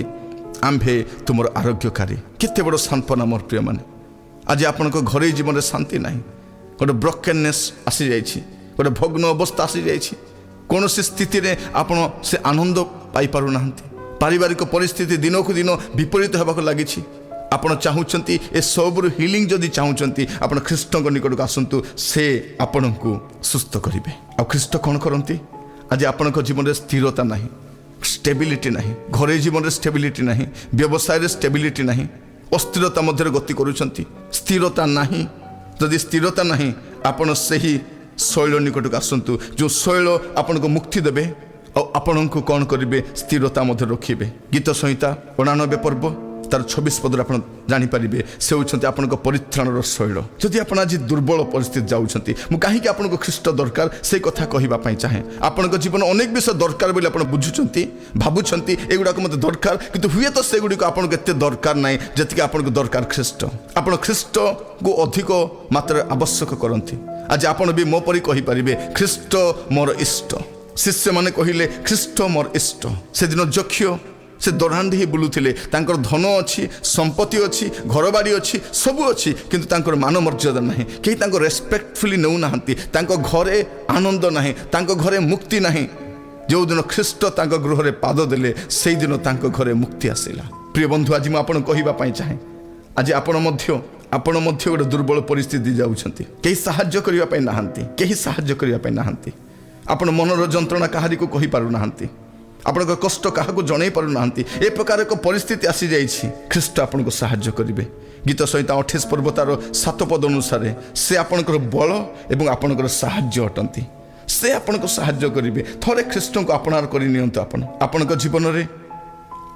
ଆମ୍ଭେ ତୁମର ଆରୋଗ୍ୟକାରୀ। କେତେ ବଡ଼ ସାନ୍ତ୍ୱନା ମୋର ପ୍ରିୟମାନେ। ଆଜି ଆପଣଙ୍କ ଘରୋଇ ଜୀବନରେ ଶାନ୍ତି ନାହିଁ, ଗୋଟେ ବ୍ରୋକେନନେସ୍ ଆସିଯାଇଛି, ଗୋଟେ ଭଗ୍ନ ଅବସ୍ଥା ଆସିଯାଇଛି, କୌଣସି ସ୍ଥିତିରେ ଆପଣ ସେ ଆନନ୍ଦ ପାଇପାରୁନାହାନ୍ତି, ପାରିବାରିକ ପରିସ୍ଥିତି ଦିନକୁ ଦିନ ବିପରୀତ ହେବାକୁ ଲାଗିଛି। ଆପଣ ଚାହୁଁଛନ୍ତି ଏ ସବୁରୁ ହିଲିଂ ଯଦି ଚାହୁଁଛନ୍ତି ଆପଣ ଖ୍ରୀଷ୍ଟଙ୍କ ନିକଟକୁ ଆସନ୍ତୁ, ସେ ଆପଣଙ୍କୁ ସୁସ୍ଥ କରିବେ। ଆଉ ଖ୍ରୀଷ୍ଟ କ'ଣ କରନ୍ତି? ଆଜି ଆପଣଙ୍କ ଜୀବନରେ ସ୍ଥିରତା ନାହିଁ, ଷ୍ଟେବିଲିଟି ନାହିଁ, ଘରୋଇ ଜୀବନରେ ଷ୍ଟେବିଲିଟି ନାହିଁ, ବ୍ୟବସାୟରେ ଷ୍ଟେବିଲିଟି ନାହିଁ, ଅସ୍ଥିରତା ମଧ୍ୟରେ ଗତି କରୁଛନ୍ତି, ସ୍ଥିରତା ନାହିଁ। ଯଦି ସ୍ଥିରତା ନାହିଁ ଆପଣ ସେହି ଶୈଳ ନିକଟକୁ ଆସନ୍ତୁ, ଯେଉଁ ଶୈଳ ଆପଣଙ୍କୁ ମୁକ୍ତି ଦେବେ ଆଉ ଆପଣଙ୍କୁ କ'ଣ କରିବେ? ସ୍ଥିରତା ମଧ୍ୟ ରଖିବେ। ଗୀତ ସଂହିତା 89 ପର୍ବ ତାର 26 ପଦରେ ଆପଣ ଜାଣିପାରିବେ ସେ ହେଉଛନ୍ତି ଆପଣଙ୍କ ପରିତ୍ରାଣର ଶୈଳ। ଯଦି ଆପଣ ଆଜି ଦୁର୍ବଳ ପରିସ୍ଥିତି ଯାଉଛନ୍ତି, ମୁଁ କାହିଁକି ଆପଣଙ୍କୁ ଖ୍ରୀଷ୍ଟ ଦରକାର ସେଇ କଥା କହିବା ପାଇଁ ଚାହେଁ। ଆପଣଙ୍କ ଜୀବନ ଅନେକ ବିଷୟ ଦରକାର ବୋଲି ଆପଣ ବୁଝୁଛନ୍ତି, ଭାବୁଛନ୍ତି ଏଗୁଡ଼ାକ ମୋତେ ଦରକାର, କିନ୍ତୁ ହୁଏତ ସେଗୁଡ଼ିକ ଆପଣଙ୍କୁ ଏତେ ଦରକାର ନାହିଁ ଯେତିକି ଆପଣଙ୍କୁ ଦରକାର ଖ୍ରୀଷ୍ଟ। ଆପଣ ଖ୍ରୀଷ୍ଟକୁ ଅଧିକ ମାତ୍ରାରେ ଆବଶ୍ୟକ କରନ୍ତି। ଆଜି ଆପଣ ବି ମୋ ପରି କହିପାରିବେ ଖ୍ରୀଷ୍ଟ ମୋର ଇଷ୍ଟ। ଶିଷ୍ୟମାନେ କହିଲେ ଖ୍ରୀଷ୍ଟ ମୋର ଇଷ୍ଟ। ସେଦିନ ଯକ୍ଷ ସେ ଦରାଣ୍ଡି ହିଁ ବୁଲୁଥିଲେ, ତାଙ୍କର ଧନ ଅଛି, ସମ୍ପତ୍ତି ଅଛି, ଘରବାଡ଼ି ଅଛି, ସବୁ ଅଛି, କିନ୍ତୁ ତାଙ୍କର ମାନ ମର୍ଯ୍ୟାଦା ନାହିଁ। କେହି ତାଙ୍କୁ ରେସ୍ପେକ୍ଟଫୁଲି ନେଉନାହାନ୍ତି। ତାଙ୍କ ଘରେ ଆନନ୍ଦ ନାହିଁ, ତାଙ୍କ ଘରେ ମୁକ୍ତି ନାହିଁ। ଯେଉଁଦିନ ଖ୍ରୀଷ୍ଟ ତାଙ୍କ ଗୃହରେ ପାଦ ଦେଲେ ସେଇଦିନ ତାଙ୍କ ଘରେ ମୁକ୍ତି ଆସିଲା। ପ୍ରିୟ ବନ୍ଧୁ, ଆଜି ମୁଁ ଆପଣଙ୍କୁ କହିବା ପାଇଁ ଚାହେଁ, ଆଜି ଆପଣ ମଧ୍ୟ ଗୋଟେ ଦୁର୍ବଳ ପରିସ୍ଥିତି ଯାଉଛନ୍ତି। କେହି ସାହାଯ୍ୟ କରିବା ପାଇଁ ନାହାନ୍ତି, କେହି ସାହାଯ୍ୟ କରିବା ପାଇଁ ନାହାନ୍ତି। ଆପଣ ମନର ଯନ୍ତ୍ରଣା କାହାରିକୁ କହିପାରୁନାହାନ୍ତି, ଆପଣଙ୍କ କଷ୍ଟ କାହାକୁ ଜଣାଇ ପାରୁନାହାନ୍ତି। ଏ ପ୍ରକାର ଏକ ପରିସ୍ଥିତି ଆସିଯାଇଛି। ଖ୍ରୀଷ୍ଟ ଆପଣଙ୍କୁ ସାହାଯ୍ୟ କରିବେ। ଗୀତ ସଂହିତା 28 ପର୍ବ ତାର 7 ପଦ ଅନୁସାରେ ସେ ଆପଣଙ୍କର ବଳ ଏବଂ ଆପଣଙ୍କର ସାହାଯ୍ୟ ଅଟନ୍ତି। ସେ ଆପଣଙ୍କୁ ସାହାଯ୍ୟ କରିବେ। ଥରେ ଖ୍ରୀଷ୍ଟଙ୍କୁ ଆପଣାର କରି ନିଅନ୍ତୁ। ଆପଣଙ୍କ ଜୀବନରେ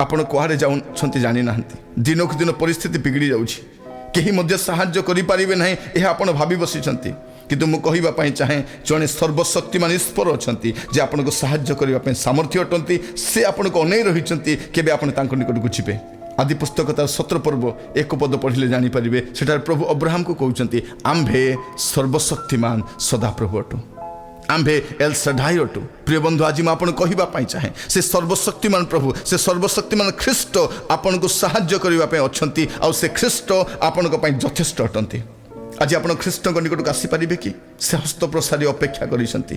ଆପଣ କୁଆଡ଼େ ଯାଉଛନ୍ତି ଜାଣିନାହାନ୍ତି। ଦିନକୁ ଦିନ ପରିସ୍ଥିତି ବିଗିଡ଼ି ଯାଉଛି, କେହି ମଧ୍ୟ ସାହାଯ୍ୟ କରିପାରିବେ ନାହିଁ ଏହା ଆପଣ ଭାବି ବସିଛନ୍ତି। କିନ୍ତୁ ମୁଁ କହିବା ପାଇଁ ଚାହେଁ, ଜଣେ ସର୍ବଶକ୍ତିମାନ ଈଶ୍ୱର ଅଛନ୍ତି ଯେ ଆପଣଙ୍କୁ ସାହାଯ୍ୟ କରିବା ପାଇଁ ସାମର୍ଥ୍ୟ ଅଟନ୍ତି। ସେ ଆପଣଙ୍କୁ ଅନେଇ ରହିଛନ୍ତି କେବେ ଆପଣ ତାଙ୍କ ନିକଟକୁ ଯିବେ। ଆଦି ପୁସ୍ତକ ତାର 17 ପର୍ବ 1 ପଦ ପଢ଼ିଲେ ଜାଣିପାରିବେ। ସେଠାରେ ପ୍ରଭୁ ଅବ୍ରାହମକୁ କହୁଛନ୍ତି, ଆମ୍ଭେ ସର୍ବଶକ୍ତିମାନ ସଦାପ୍ରଭୁ ଅଟୁ, ଆମ୍ଭେ ଏଲ୍ ସାଡାଇ ଅଟୁ। ପ୍ରିୟ ବନ୍ଧୁ, ଆଜି ମୁଁ ଆପଣଙ୍କୁ କହିବା ପାଇଁ ଚାହେଁ, ସେ ସର୍ବଶକ୍ତିମାନ ପ୍ରଭୁ, ସେ ସର୍ବଶକ୍ତିମାନ ଖ୍ରୀଷ୍ଟ ଆପଣଙ୍କୁ ସାହାଯ୍ୟ କରିବା ପାଇଁ ଅଛନ୍ତି। ଆଉ ସେ ଖ୍ରୀଷ୍ଟ ଆପଣଙ୍କ ପାଇଁ ଯଥେଷ୍ଟ ଅଟନ୍ତି। ଆଜି ଆପଣ ଖ୍ରୀଷ୍ଟଙ୍କ ନିକଟକୁ ଆସିପାରିବେ କି? ସେ ହସ୍ତ ପ୍ରସାରୀ ଅପେକ୍ଷା କରିଛନ୍ତି।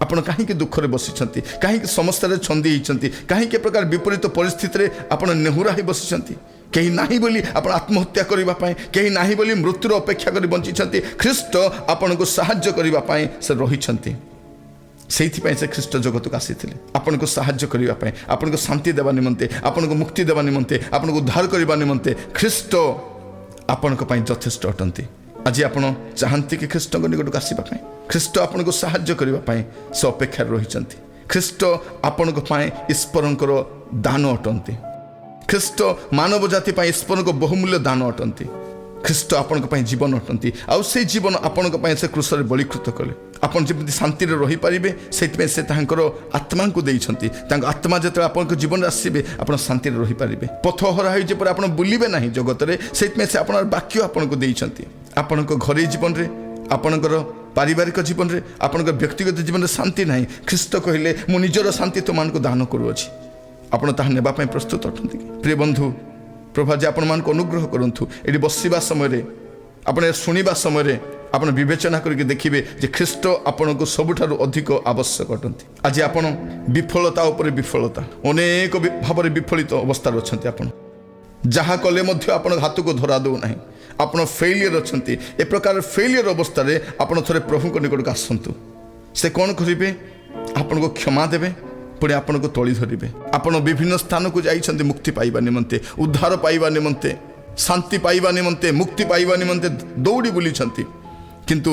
ଆପଣ କାହିଁକି ଦୁଃଖରେ ବସିଛନ୍ତି? କାହିଁକି ସମସ୍ୟାରେ ଛନ୍ଦି ହେଇଛନ୍ତି? କାହିଁକି ଏ ପ୍ରକାର ବିପରୀତ ପରିସ୍ଥିତିରେ ଆପଣ ନେହୁରା ହୋଇ ବସିଛନ୍ତି? କେହି ନାହିଁ ବୋଲି ଆପଣ ଆତ୍ମହତ୍ୟା କରିବା ପାଇଁ, କେହି ନାହିଁ ବୋଲି ମୃତ୍ୟୁର ଅପେକ୍ଷା କରି ବଞ୍ଚିଛନ୍ତି। ଖ୍ରୀଷ୍ଟ ଆପଣଙ୍କୁ ସାହାଯ୍ୟ କରିବା ପାଇଁ ସେ ରହିଛନ୍ତି। ସେଇଥିପାଇଁ ସେ ଖ୍ରୀଷ୍ଟ ଜଗତକୁ ଆସିଥିଲେ, ଆପଣଙ୍କୁ ସାହାଯ୍ୟ କରିବା ପାଇଁ, ଆପଣଙ୍କୁ ଶାନ୍ତି ଦେବା ନିମନ୍ତେ, ଆପଣଙ୍କୁ ମୁକ୍ତି ଦେବା ନିମନ୍ତେ, ଆପଣଙ୍କୁ ଉଦ୍ଧାର କରିବା ନିମନ୍ତେ ଖ୍ରୀଷ୍ଟ ଆପଣଙ୍କ ପାଇଁ ଯଥେଷ୍ଟ ଅଟନ୍ତି। ଆଜି ଆପଣ ଚାହାନ୍ତି କି ଖ୍ରୀଷ୍ଟଙ୍କ ନିକଟକୁ ଆସିବା ପାଇଁ? ଖ୍ରୀଷ୍ଟ ଆପଣଙ୍କୁ ସାହାଯ୍ୟ କରିବା ପାଇଁ ସେ ଅପେକ୍ଷାରେ ରହିଛନ୍ତି। ଖ୍ରୀଷ୍ଟ ଆପଣଙ୍କ ପାଇଁ ଈଶ୍ୱରଙ୍କର ଦାନ ଅଟନ୍ତି। ଖ୍ରୀଷ୍ଟ ମାନବ ଜାତି ପାଇଁ ଈଶ୍ୱରଙ୍କ ବହୁମୂଲ୍ୟ ଦାନ ଅଟନ୍ତି। ଖ୍ରୀଷ୍ଟ ଆପଣଙ୍କ ପାଇଁ ଜୀବନ ଅଟନ୍ତି। ଆଉ ସେଇ ଜୀବନ ଆପଣଙ୍କ ପାଇଁ ସେ କ୍ରୁଶରେ ବଳିକୃତ କଲେ। ଆପଣ ଯେମିତି ଶାନ୍ତିରେ ରହିପାରିବେ, ସେଇଥିପାଇଁ ସେ ତାଙ୍କର ଆତ୍ମାଙ୍କୁ ଦେଇଛନ୍ତି। ତାଙ୍କ ଆତ୍ମା ଯେତେବେଳେ ଆପଣଙ୍କ ଜୀବନରେ ଆସିବେ, ଆପଣ ଶାନ୍ତିରେ ରହିପାରିବେ। ପଥ ହରା ହୋଇଯିବା ପରେ ଆପଣ ବୁଲିବେ ନାହିଁ ଜଗତରେ। ସେଇଥିପାଇଁ ସେ ଆପଣଙ୍କର ବାକ୍ୟ ଆପଣଙ୍କୁ ଦେଇଛନ୍ତି। ଆପଣଙ୍କ ଘରୋଇ ଜୀବନରେ, ଆପଣଙ୍କର ପାରିବାରିକ ଜୀବନରେ, ଆପଣଙ୍କର ବ୍ୟକ୍ତିଗତ ଜୀବନରେ ଶାନ୍ତି ନାହିଁ। ଖ୍ରୀଷ୍ଟ କହିଲେ, ମୁଁ ନିଜର ଶାନ୍ତି ତୁମମାନଙ୍କୁ ଦାନ କରୁଅଛି। ଆପଣ ତାହା ନେବା ପାଇଁ ପ୍ରସ୍ତୁତ ଅଟନ୍ତି କି? ପ୍ରିୟ ବନ୍ଧୁ, ପ୍ରଭୁ ଆଜି ଆପଣମାନଙ୍କୁ ଅନୁଗ୍ରହ କରନ୍ତୁ। ଏଠି ବସିବା ସମୟରେ, ଆପଣ ଶୁଣିବା ସମୟରେ ଆପଣ ବିବେଚନା କରିକି ଦେଖିବେ ଯେ ଖ୍ରୀଷ୍ଟ ଆପଣଙ୍କୁ ସବୁଠାରୁ ଅଧିକ ଆବଶ୍ୟକ ଅଟନ୍ତି। ଆଜି ଆପଣ ବିଫଳତା ଉପରେ ବିଫଳତା, ଅନେକ ଭାବରେ ବିଫଳିତ ଅବସ୍ଥାରେ ଅଛନ୍ତି। ଆପଣ ଯାହା କଲେ ମଧ୍ୟ ଆପଣଙ୍କ ହାତକୁ ଧରା ଦେଉନାହିଁ। ଆପଣ ଫେଲିୟର ଅଛନ୍ତି। ଏ ପ୍ରକାର ଫେଲିୟର ଅବସ୍ଥାରେ ଆପଣ ଥରେ ପ୍ରଭୁଙ୍କ ନିକଟକୁ ଆସନ୍ତୁ। ସେ କ'ଣ କରିବେ? ଆପଣଙ୍କୁ କ୍ଷମା ଦେବେ, ପୁଣି ଆପଣଙ୍କୁ ତଳି ଧରିବେ। ଆପଣ ବିଭିନ୍ନ ସ୍ଥାନକୁ ଯାଇଛନ୍ତି ମୁକ୍ତି ପାଇବା ନିମନ୍ତେ, ଉଦ୍ଧାର ପାଇବା ନିମନ୍ତେ, ଶାନ୍ତି ପାଇବା ନିମନ୍ତେ, ମୁକ୍ତି ପାଇବା ନିମନ୍ତେ ଦୌଡ଼ି ବୁଲିଛନ୍ତି। କିନ୍ତୁ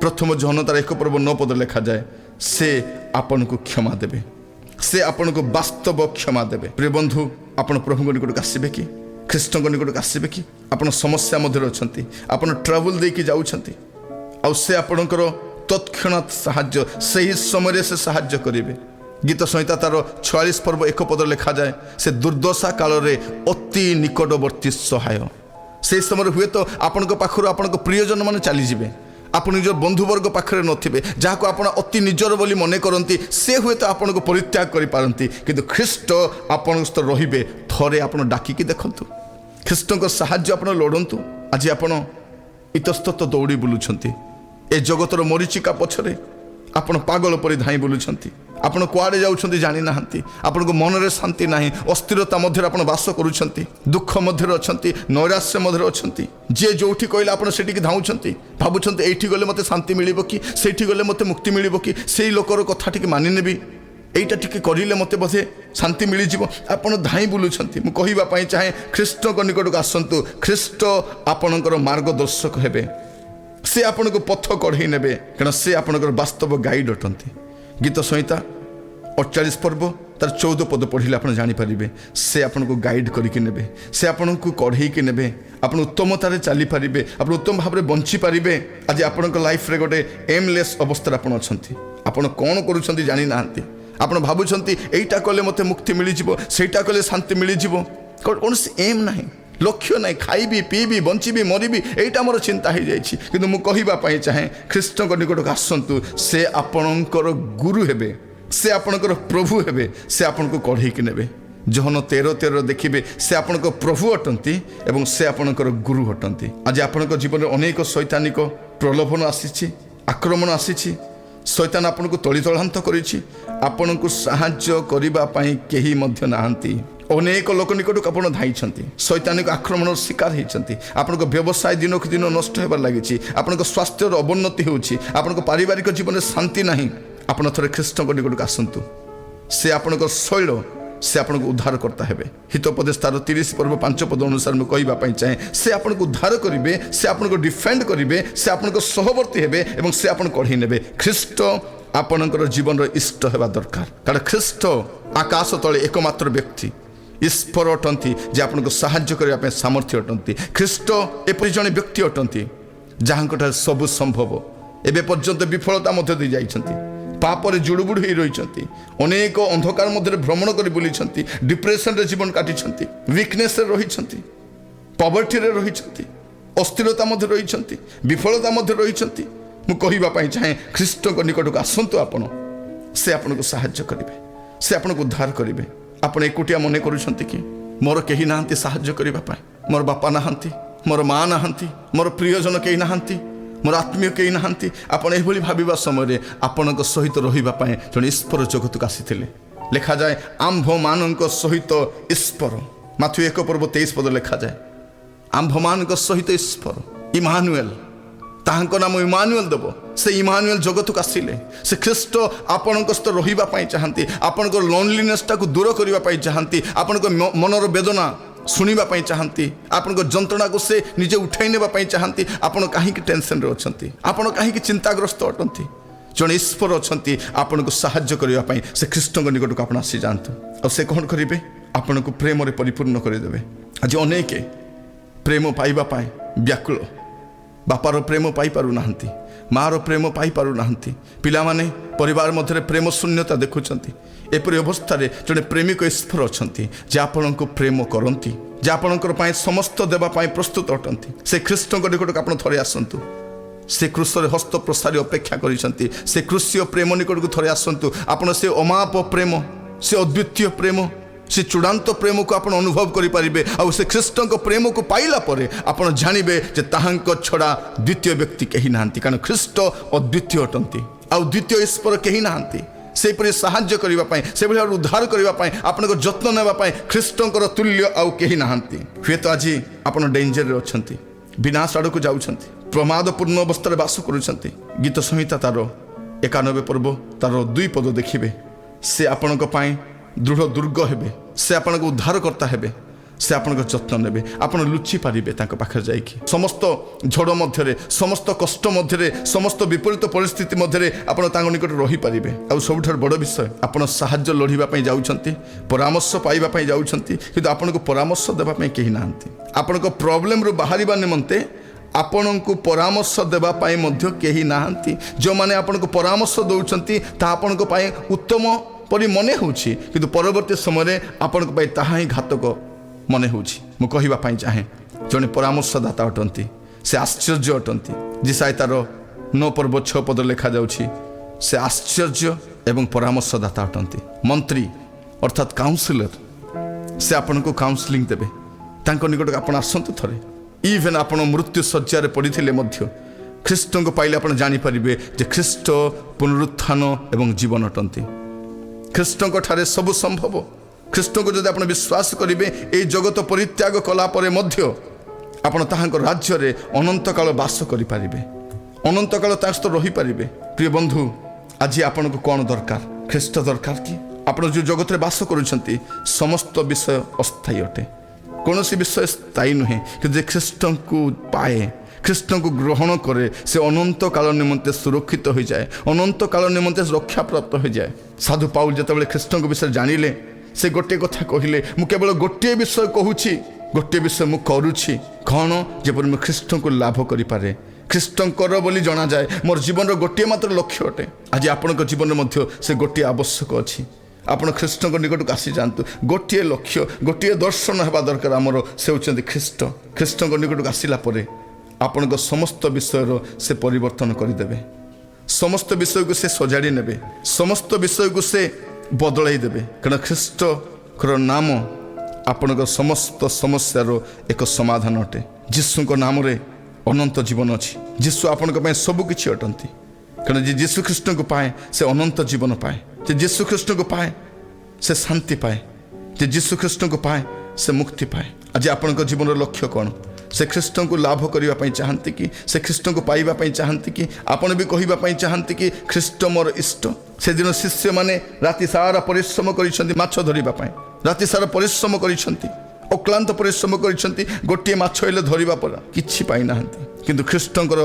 ପ୍ରଥମ ଜହନ ତାର 1 ପର୍ବ 9 ପଦ ଲେଖାଯାଏ, ସେ ଆପଣଙ୍କୁ କ୍ଷମା ଦେବେ, ସେ ଆପଣଙ୍କୁ ବାସ୍ତବ କ୍ଷମା ଦେବେ। ପ୍ରିୟ ବନ୍ଧୁ, ଆପଣ ପ୍ରଭୁଙ୍କ ନିକଟକୁ ଆସିବେ କି? ଖ୍ରୀଷ୍ଟଙ୍କ ନିକଟକୁ ଆସିବେ କି? ଆପଣ ସମସ୍ୟା ମଧ୍ୟରେ ଅଛନ୍ତି, ଆପଣ ଟ୍ରାଭେଲ୍ ଦେଇକି ଯାଉଛନ୍ତି, ଆଉ ସେ ଆପଣଙ୍କର ତତ୍କ୍ଷଣାତ୍ ସାହାଯ୍ୟ ସେହି ସମୟରେ ସେ ସାହାଯ୍ୟ କରିବେ। ଗୀତ ସଂହିତା ତାର 46 ପର୍ବ 1 ପଦ ଲେଖାଯାଏ, ସେ ଦୁର୍ଦ୍ଦଶା କାଳରେ ଅତି ନିକଟବର୍ତ୍ତୀ ସହାୟ। ସେହି ସମୟରେ ହୁଏତ ଆପଣଙ୍କ ପାଖରୁ ଆପଣଙ୍କ ପ୍ରିୟଜନ ମାନେ ଚାଲିଯିବେ, ଆପଣ ନିଜର ବନ୍ଧୁବର୍ଗ ପାଖରେ ନଥିବେ, ଯାହାକୁ ଆପଣ ଅତି ନିଜର ବୋଲି ମନେ କରନ୍ତି, ସେ ହୁଏତ ଆପଣଙ୍କୁ ପରିତ୍ୟାଗ କରିପାରନ୍ତି, କିନ୍ତୁ ଖ୍ରୀଷ୍ଟ ଆପଣଙ୍କ ସହିତ ରହିବେ। ଥରେ ଆପଣ ଡାକିକି ଦେଖନ୍ତୁ, ଖ୍ରୀଷ୍ଟଙ୍କ ସାହାଯ୍ୟ ଆପଣ ଲୋଡ଼ନ୍ତୁ। ଆଜି ଆପଣ ଇତସ୍ତତ ଦୌଡ଼ି ବୁଲୁଛନ୍ତି ଏ ଜଗତର ମରିଚିକା ପଛରେ, ଆପଣ ପାଗଳ ପରି ଧାଇଁ ବୁଲୁଛନ୍ତି। ଆପଣ କୁଆଡ଼େ ଯାଉଛନ୍ତି ଜାଣିନାହାନ୍ତି। ଆପଣଙ୍କ ମନରେ ଶାନ୍ତି ନାହିଁ, ଅସ୍ଥିରତା ମଧ୍ୟରେ ଆପଣ ବାସ କରୁଛନ୍ତି, ଦୁଃଖ ମଧ୍ୟରେ ଅଛନ୍ତି, ନୈରାଶ୍ୟ ମଧ୍ୟରେ ଅଛନ୍ତି। ଯିଏ ଯେଉଁଠି କହିଲେ ଆପଣ ସେଠିକି ଧାଉଁଛନ୍ତି, ଭାବୁଛନ୍ତି ଏଇଠି ଗଲେ ମୋତେ ଶାନ୍ତି ମିଳିବ କି, ସେଇଠି ଗଲେ ମୋତେ ମୁକ୍ତି ମିଳିବ କି, ସେଇ ଲୋକର କଥା ଟିକେ ମାନିନେବି, এইটা ଟିକେ କରିଲେ ମୋତେ ବୋଧେ ଶାନ୍ତି ମିଳିଯିବ। ଆପଣ ଧାଇଁ ବୁଲୁଛନ୍ତି। ମୁଁ କହିବା ପାଇଁ ଚାହେଁ, ଖ୍ରୀଷ୍ଟଙ୍କ ନିକଟକୁ ଆସନ୍ତୁ। ଖ୍ରୀଷ୍ଟ ଆପଣଙ୍କର ମାର୍ଗଦର୍ଶକ ହେବେ, ସେ ଆପଣଙ୍କୁ ପଥ କଢ଼େଇ ନେବେ, କାରଣ ସେ ଆପଣଙ୍କର ବାସ୍ତବ ଗାଇଡ୍ ଅଟନ୍ତି। ଗୀତ ସଂହିତା 48 ପର୍ବ ତାର 14 ପଦ ପଢ଼ିଲେ ଆପଣ ଜାଣିପାରିବେ ସେ ଆପଣଙ୍କୁ ଗାଇଡ଼ କରିକି ନେବେ, ସେ ଆପଣଙ୍କୁ କଢ଼େଇକି ନେବେ, ଆପଣ ଉତ୍ତମତାରେ ଚାଲିପାରିବେ, ଆପଣ ଉତ୍ତମ ଭାବରେ ବଞ୍ଚିପାରିବେ। ଆଜି ଆପଣଙ୍କ ଲାଇଫରେ ଗୋଟେ ଏମ୍ଲେସ୍ ଅବସ୍ଥାରେ ଆପଣ ଅଛନ୍ତି, ଆପଣ କ'ଣ କରୁଛନ୍ତି ଜାଣିନାହାନ୍ତି। ଆପଣ ଭାବୁଛନ୍ତି ଏଇଟା କଲେ ମୋତେ ମୁକ୍ତି ମିଳିଯିବ, ସେଇଟା କଲେ ଶାନ୍ତି ମିଳିଯିବ, କୌଣସି ଏମ୍ ନାହିଁ, ଲକ୍ଷ୍ୟ ନାହିଁ। ଖାଇବି, ପିଇବି, ବଞ୍ଚିବି, ମରିବି, ଏଇଟା ମୋର ଚିନ୍ତା ହେଇଯାଇଛି। କିନ୍ତୁ ମୁଁ କହିବା ପାଇଁ ଚାହେଁ, ଖ୍ରୀଷ୍ଟଙ୍କ ନିକଟକୁ ଆସନ୍ତୁ, ସେ ଆପଣଙ୍କର ଗୁରୁ ହେବେ, ସେ ଆପଣଙ୍କର ପ୍ରଭୁ ହେବେ, ସେ ଆପଣଙ୍କୁ କଢ଼େଇକି ନେବେ। ଜହନ 13:13 ଦେଖିବେ, ସେ ଆପଣଙ୍କ ପ୍ରଭୁ ଅଟନ୍ତି ଏବଂ ସେ ଆପଣଙ୍କର ଗୁରୁ ଅଟନ୍ତି। ଆଜି ଆପଣଙ୍କ ଜୀବନରେ ଅନେକ ଶୈତାନିକ ପ୍ରଲୋଭନ ଆସିଛି, ଆକ୍ରମଣ ଆସିଛି, ଶୈତାନ ଆପଣଙ୍କୁ ତଳିତଳାନ୍ତ କରିଛି, ଆପଣଙ୍କୁ ସାହାଯ୍ୟ କରିବା ପାଇଁ କେହି ମଧ୍ୟ ନାହାନ୍ତି। ଅନେକ ଲୋକ ନିକଟକୁ ଆପଣ ଧାଇଛନ୍ତି, ଶୈତାନିକ ଆକ୍ରମଣର ଶିକାର ହେଇଛନ୍ତି, ଆପଣଙ୍କ ବ୍ୟବସାୟ ଦିନକୁ ଦିନ ନଷ୍ଟ ହେବାରେ ଲାଗିଛି, ଆପଣଙ୍କ ସ୍ୱାସ୍ଥ୍ୟର ଅବନ୍ନତି ହେଉଛି, ଆପଣଙ୍କ ପାରିବାରିକ ଜୀବନରେ ଶାନ୍ତି ନାହିଁ। ଆପଣ ଥରେ ଖ୍ରୀଷ୍ଟଙ୍କ ନିକଟକୁ ଆସନ୍ତୁ, ସେ ଆପଣଙ୍କ ଶୈଳ, ସେ ଆପଣଙ୍କୁ ଉଦ୍ଧାରକର୍ତ୍ତା ହେବେ। ହିତୋପଦେଶ ତାର 30 ପର୍ବ 5 ପଦ ଅନୁସାରେ ମୁଁ କହିବା ପାଇଁ ଚାହେଁ, ସେ ଆପଣଙ୍କୁ ଉଦ୍ଧାର କରିବେ, ସେ ଆପଣଙ୍କୁ ଡିଫେଣ୍ଡ କରିବେ, ସେ ଆପଣଙ୍କ ସହବର୍ତ୍ତୀ ହେବେ ଏବଂ ସେ ଆପଣଙ୍କୁ କଢ଼େଇ ନେବେ। ଖ୍ରୀଷ୍ଟ ଆପଣଙ୍କର ଜୀବନର ଇଷ୍ଟ ହେବା ଦରକାର, କାରଣ ଖ୍ରୀଷ୍ଟ ଆକାଶ ତଳେ ଏକମାତ୍ର ବ୍ୟକ୍ତି, ଈଶ୍ୱର ଅଟନ୍ତି, ଯେ ଆପଣଙ୍କୁ ସାହାଯ୍ୟ କରିବା ପାଇଁ ସାମର୍ଥ୍ୟ ଅଟନ୍ତି। ଖ୍ରୀଷ୍ଟ ଏପରି ଜଣେ ବ୍ୟକ୍ତି ଅଟନ୍ତି ଯାହାଙ୍କଠାରେ ସବୁ ସମ୍ଭବ। ଏବେ ପର୍ଯ୍ୟନ୍ତ ବିଫଳତା ମଧ୍ୟ ଦେଇ ଯାଇଛନ୍ତି, ପାପରେ ଜୁଡ଼ୁବୁଡ଼ୁ ହୋଇ ରହିଛନ୍ତି, ଅନେକ ଅନ୍ଧକାର ମଧ୍ୟରେ ଭ୍ରମଣ କରି ବୁଲିଛନ୍ତି, ଡିପ୍ରେସନରେ ଜୀବନ କାଟିଛନ୍ତି, ୱିକନେସରେ ରହିଛନ୍ତି, ପଭର୍ଟିରେ ରହିଛନ୍ତି, ଅସ୍ଥିରତା ମଧ୍ୟ ରହିଛନ୍ତି, ବିଫଳତା ମଧ୍ୟ ରହିଛନ୍ତି। ମୁଁ କହିବା ପାଇଁ ଚାହେଁ, ଖ୍ରୀଷ୍ଟଙ୍କ ନିକଟକୁ ଆସନ୍ତୁ ଆପଣ, ସେ ଆପଣଙ୍କୁ ସାହାଯ୍ୟ କରିବେ, ସେ ଆପଣଙ୍କୁ ଉଦ୍ଧାର କରିବେ। ଆପଣ ଏକୁଟିଆ ମନେ କରୁଛନ୍ତି କି ମୋର କେହି ନାହାନ୍ତି ସାହାଯ୍ୟ କରିବା ପାଇଁ, ମୋର ବାପା ନାହାନ୍ତି, ମୋର ମା ନାହାନ୍ତି, ମୋର ପ୍ରିୟଜନ କେହି ନାହାନ୍ତି, ମୋର ଆତ୍ମୀୟ କେହି ନାହାନ୍ତି। ଆପଣ ଏଭଳି ଭାବିବା ସମୟରେ ଆପଣଙ୍କ ସହିତ ରହିବା ପାଇଁ ଜଣେ ଈଶ୍ୱର ଜଗତକୁ ଆସିଥିଲେ। ଲେଖାଯାଏ, ଆମ୍ଭମାନଙ୍କ ସହିତ ଈଶ୍ୱର। ମାଥ୍ୟୁ 1 ପର୍ବ 23 ପଦ ଲେଖାଯାଏ, ଆମ୍ଭମାନଙ୍କ ସହିତ ଈଶ୍ୱର, ଇମାନୁଏଲ, ତାହାଙ୍କ ନାମ ଇମାନୁଏଲ ଦେବ। ସେ ଇମାନୁଏଲ ଜଗତକୁ ଆସିଲେ, ସେ ଖ୍ରୀଷ୍ଟ ଆପଣଙ୍କ ସହିତ ରହିବା ପାଇଁ ଚାହାନ୍ତି, ଆପଣଙ୍କ ଲୋନଲିନେସଟାକୁ ଦୂର କରିବା ପାଇଁ ଚାହାନ୍ତି, ଆପଣଙ୍କ ମନର ବେଦନା ଶୁଣିବା ପାଇଁ ଚାହାନ୍ତି, ଆପଣଙ୍କ ଯନ୍ତ୍ରଣାକୁ ସେ ନିଜେ ଉଠାଇ ନେବା ପାଇଁ ଚାହାନ୍ତି। ଆପଣ କାହିଁକି ଟେନସନରେ ଅଛନ୍ତି, ଆପଣ କାହିଁକି ଚିନ୍ତାଗ୍ରସ୍ତ ଅଟନ୍ତି? ଜଣେ ଈଶ୍ୱର ଅଛନ୍ତି ଆପଣଙ୍କୁ ସାହାଯ୍ୟ କରିବା ପାଇଁ। ସେ ଖ୍ରୀଷ୍ଟଙ୍କ ନିକଟକୁ ଆପଣ ଆସିଯାଆନ୍ତୁ, ଆଉ ସେ କ'ଣ କରିବେ? ଆପଣଙ୍କୁ ପ୍ରେମରେ ପରିପୂର୍ଣ୍ଣ କରିଦେବେ। ଆଜି ଅନେକ ପ୍ରେମ ପାଇବା ପାଇଁ ବ୍ୟାକୁଳ, ବାପାର ପ୍ରେମ ପାଇପାରୁନାହାନ୍ତି, ମାଆର ପ୍ରେମ ପାଇପାରୁନାହାନ୍ତି, ପିଲାମାନେ ପରିବାର ମଧ୍ୟରେ ପ୍ରେମ ଶୂନ୍ୟତା ଦେଖୁଛନ୍ତି। ଏପରି ଅବସ୍ଥାରେ ଜଣେ ପ୍ରେମିକ ଈଶ୍ୱର ଅଛନ୍ତି, ଯେ ଆପଣଙ୍କୁ ପ୍ରେମ କରନ୍ତି, ଯେ ଆପଣଙ୍କର ପାଇଁ ସମସ୍ତ ଦେବା ପାଇଁ ପ୍ରସ୍ତୁତ ଅଟନ୍ତି। ସେ ଖ୍ରୀଷ୍ଟଙ୍କ ନିକଟକୁ ଆପଣ ଥରେ ଆସନ୍ତୁ, ସେ କ୍ରୁଶରେ ହସ୍ତ ପ୍ରସାରୀ ଅପେକ୍ଷା କରିଛନ୍ତି। ସେ କୃଷ୍ୟ ପ୍ରେମ ନିକଟକୁ ଥରେ ଆସନ୍ତୁ। ଆପଣ ସେ ଅମାପ ପ୍ରେମ, ସେ ଅଦ୍ୱିତୀୟ ପ୍ରେମ, ସେ ଚୂଡ଼ାନ୍ତ ପ୍ରେମକୁ ଆପଣ ଅନୁଭବ କରିପାରିବେ। ଆଉ ସେ ଖ୍ରୀଷ୍ଟଙ୍କ ପ୍ରେମକୁ ପାଇଲା ପରେ ଆପଣ ଜାଣିବେ ଯେ ତାହାଙ୍କ ଛଡ଼ା ଦ୍ୱିତୀୟ ବ୍ୟକ୍ତି କେହି ନାହାନ୍ତି, କାରଣ ଖ୍ରୀଷ୍ଟ ଅଦ୍ୱିତୀୟ ଅଟନ୍ତି, ଆଉ ଦ୍ୱିତୀୟ ଈଶ୍ୱର କେହି ନାହାନ୍ତି। ସେହିପରି ସାହାଯ୍ୟ କରିବା ପାଇଁ, ସେଭଳି ଭାବରେ ଉଦ୍ଧାର କରିବା ପାଇଁ, ଆପଣଙ୍କ ଯତ୍ନ ନେବା ପାଇଁ ଖ୍ରୀଷ୍ଟଙ୍କର ତୁଲ୍ୟ ଆଉ କେହି ନାହାନ୍ତି। ହୁଏତ ଆଜି ଆପଣ ଡେଞ୍ଜରରେ ଅଛନ୍ତି, ବିନାଶ ଆଡ଼କୁ ଯାଉଛନ୍ତି, ପ୍ରମାଦପୂର୍ଣ୍ଣ ଅବସ୍ଥାରେ ବାସ କରୁଛନ୍ତି। ଗୀତ ସଂହିତା ତାର 91 ପର୍ବ ତାର 2 ପଦ ଦେଖିବେ, ସେ ଆପଣଙ୍କ ପାଇଁ ଦୃଢ଼ ଦୁର୍ଗ ହେବେ, ସେ ଆପଣଙ୍କ ଉଦ୍ଧାରକର୍ତ୍ତା ହେବେ, ସେ ଆପଣଙ୍କ ଯତ୍ନ ନେବେ। ଆପଣ ଲୁଚି ପାରିବେ ତାଙ୍କ ପାଖରେ ଯାଇକି। ସମସ୍ତ ଝଡ଼ ମଧ୍ୟରେ, ସମସ୍ତ କଷ୍ଟ ମଧ୍ୟରେ, ସମସ୍ତ ବିପରୀତ ପରିସ୍ଥିତି ମଧ୍ୟରେ ଆପଣ ତାଙ୍କ ନିକଟରେ ରହିପାରିବେ। ଆଉ ସବୁଠାରୁ ବଡ଼ ବିଷୟ, ଆପଣ ସାହାଯ୍ୟ ଲୋଡ଼ିବା ପାଇଁ ଯାଉଛନ୍ତି, ପରାମର୍ଶ ପାଇବା ପାଇଁ ଯାଉଛନ୍ତି, କିନ୍ତୁ ଆପଣଙ୍କୁ ପରାମର୍ଶ ଦେବା ପାଇଁ କେହି ନାହାନ୍ତି। ଆପଣଙ୍କ ପ୍ରୋବ୍ଲେମରୁ ବାହାରିବା ନିମନ୍ତେ ଆପଣଙ୍କୁ ପରାମର୍ଶ ଦେବା ପାଇଁ ମଧ୍ୟ କେହି ନାହାନ୍ତି। ଯେଉଁମାନେ ଆପଣଙ୍କୁ ପରାମର୍ଶ ଦେଉଛନ୍ତି ତାହା ଆପଣଙ୍କ ପାଇଁ ଉତ୍ତମ ପରି ମନେ ହେଉଛି, କିନ୍ତୁ ପରବର୍ତ୍ତୀ ସମୟରେ ଆପଣଙ୍କ ପାଇଁ ତାହା ହିଁ ଘାତକ ମନେ ହେଉଛି। ମୁଁ କହିବା ପାଇଁ ଚାହେଁ, ଜଣେ ପରାମର୍ଶଦାତା ଅଟନ୍ତି, ସେ ଆଶ୍ଚର୍ଯ୍ୟ ଅଟନ୍ତି। ଯିଶାୟା ତାର 9 ପର୍ବ 6 ପଦ ଲେଖାଯାଉଛି, ସେ ଆଶ୍ଚର୍ଯ୍ୟ ଏବଂ ପରାମର୍ଶଦାତା ଅଟନ୍ତି। ମନ୍ତ୍ରୀ ଅର୍ଥାତ୍ କାଉନସିଲର, ସେ ଆପଣଙ୍କୁ କାଉନସିଲିଂ ଦେବେ। ତାଙ୍କ ନିକଟକୁ ଆପଣ ଆସନ୍ତୁ ଥରେ। ଇଭେନ୍ ଆପଣ ମୃତ୍ୟୁ ଶଯ୍ୟାରେ ପଡ଼ିଥିଲେ ମଧ୍ୟ ଖ୍ରୀଷ୍ଟଙ୍କୁ ପାଇଲେ ଆପଣ ଜାଣିପାରିବେ ଯେ ଖ୍ରୀଷ୍ଟ ପୁନରୁତ୍ଥାନ ଏବଂ ଜୀବନ ଅଟନ୍ତି। ଖ୍ରୀଷ୍ଟଙ୍କ ଠାରେ ସବୁ ସମ୍ଭବ। ଖ୍ରୀଷ୍ଟଙ୍କୁ ଯଦି ଆପଣ ବିଶ୍ୱାସ କରିବେ, ଏହି ଜଗତ ପରିତ୍ୟାଗ କଲା ପରେ ମଧ୍ୟ ଆପଣ ତାହାଙ୍କ ରାଜ୍ୟରେ ଅନନ୍ତକାଳ ବାସ କରିପାରିବେ, ଅନନ୍ତକାଳ ତା ସହିତ ରହିପାରିବେ। ପ୍ରିୟ ବନ୍ଧୁ, ଆଜି ଆପଣଙ୍କୁ କ'ଣ ଦରକାର? ଖ୍ରୀଷ୍ଟ ଦରକାର କି? ଆପଣ ଯେଉଁ ଜଗତରେ ବାସ କରୁଛନ୍ତି, ସମସ୍ତ ବିଷୟ ଅସ୍ଥାୟୀ ଅଟେ, କୌଣସି ବିଷୟ ସ୍ଥାୟୀ ନୁହେଁ। କିନ୍ତୁ ଯେ ଖ୍ରୀଷ୍ଟଙ୍କୁ ପାଏ, ଖ୍ରୀଷ୍ଟଙ୍କୁ ଗ୍ରହଣ କରେ ସେ ଅନନ୍ତ କାଳ ନିମନ୍ତେ ସୁରକ୍ଷିତ ହୋଇଯାଏ, ଅନନ୍ତ କାଳ ନିମନ୍ତେ ରକ୍ଷାପ୍ରାପ୍ତ ହୋଇଯାଏ। ସାଧୁ ପାଉଲ ଯେତେବେଳେ ଖ୍ରୀଷ୍ଟଙ୍କ ବିଷୟରେ ଜାଣିଲେ ସେ ଗୋଟିଏ କଥା କହିଲେ, ମୁଁ କେବଳ ଗୋଟିଏ ବିଷୟ କହୁଛି, ଗୋଟିଏ ବିଷୟ ମୁଁ କରୁଛି, କ'ଣ? ଯେପରି ମୁଁ ଖ୍ରୀଷ୍ଟଙ୍କୁ ଲାଭ କରିପାରେ, ଖ୍ରୀଷ୍ଟଙ୍କର ବୋଲି ଜଣାଯାଏ। ମୋର ଜୀବନର ଗୋଟିଏ ମାତ୍ର ଲକ୍ଷ୍ୟ ଅଟେ। ଆଜି ଆପଣଙ୍କ ଜୀବନରେ ମଧ୍ୟ ସେ ଗୋଟିଏ ଆବଶ୍ୟକ ଅଛି। ଆପଣ ଖ୍ରୀଷ୍ଟଙ୍କ ନିକଟକୁ ଆସିଯାଆନ୍ତୁ। ଗୋଟିଏ ଲକ୍ଷ୍ୟ, ଗୋଟିଏ ଦର୍ଶନ ହେବା ଦରକାର ଆମର, ସେ ହେଉଛନ୍ତି ଖ୍ରୀଷ୍ଟ। ଖ୍ରୀଷ୍ଟଙ୍କ ନିକଟକୁ ଆସିଲା ପରେ ଆପଣଙ୍କ ସମସ୍ତ ବିଷୟର ସେ ପରିବର୍ତ୍ତନ କରିଦେବେ, ସମସ୍ତ ବିଷୟକୁ ସେ ସଜାଡ଼ି ନେବେ, ସମସ୍ତ ବିଷୟକୁ ସେ ବଦଳାଇ ଦେବେ। କାରଣ ଖ୍ରୀଷ୍ଟଙ୍କର ନାମ ଆପଣଙ୍କ ସମସ୍ତ ସମସ୍ୟାର ଏକ ସମାଧାନ ଅଟେ। ଯୀଶୁଙ୍କ ନାମରେ ଅନନ୍ତ ଜୀବନ ଅଛି। ଯୀଶୁ ଆପଣଙ୍କ ପାଇଁ ସବୁ କିଛି ଅଟନ୍ତି। କାରଣ ଯେ ଯୀଶୁ ଖ୍ରୀଷ୍ଟଙ୍କୁ ପାଏ ସେ ଅନନ୍ତ ଜୀବନ ପାଏ। ଯେ ଯୀଶୁ ଖ୍ରୀଷ୍ଟଙ୍କୁ ପାଏ ସେ ଶାନ୍ତି ପାଏ। ଯେ ଯୀଶୁ ଖ୍ରୀଷ୍ଟଙ୍କୁ ପାଏ ସେ ମୁକ୍ତି ପାଏ। ଆଜି ଆପଣଙ୍କ ଜୀବନର ଲକ୍ଷ୍ୟ କ'ଣ? ସେ ଖ୍ରୀଷ୍ଟଙ୍କୁ ଲାଭ କରିବା ପାଇଁ ଚାହାନ୍ତି କି? ସେ ଖ୍ରୀଷ୍ଟଙ୍କୁ ପାଇବା ପାଇଁ ଚାହାନ୍ତି କି? ଆପଣ ବି କହିବା ପାଇଁ ଚାହାନ୍ତି କି ଖ୍ରୀଷ୍ଟ ମୋର ଇଷ୍ଟ? ସେଦିନ ଶିଷ୍ୟମାନେ ରାତି ସାରା ପରିଶ୍ରମ କରିଛନ୍ତି ମାଛ ଧରିବା ପାଇଁ, ରାତି ସାରା ପରିଶ୍ରମ କରିଛନ୍ତି, ଅକ୍ଲାନ୍ତ ପରିଶ୍ରମ କରିଛନ୍ତି, ଗୋଟିଏ ମାଛ ହେଲେ ଧରିବା ପରେ କିଛି ପାଇନାହାନ୍ତି। କିନ୍ତୁ ଖ୍ରୀଷ୍ଟଙ୍କର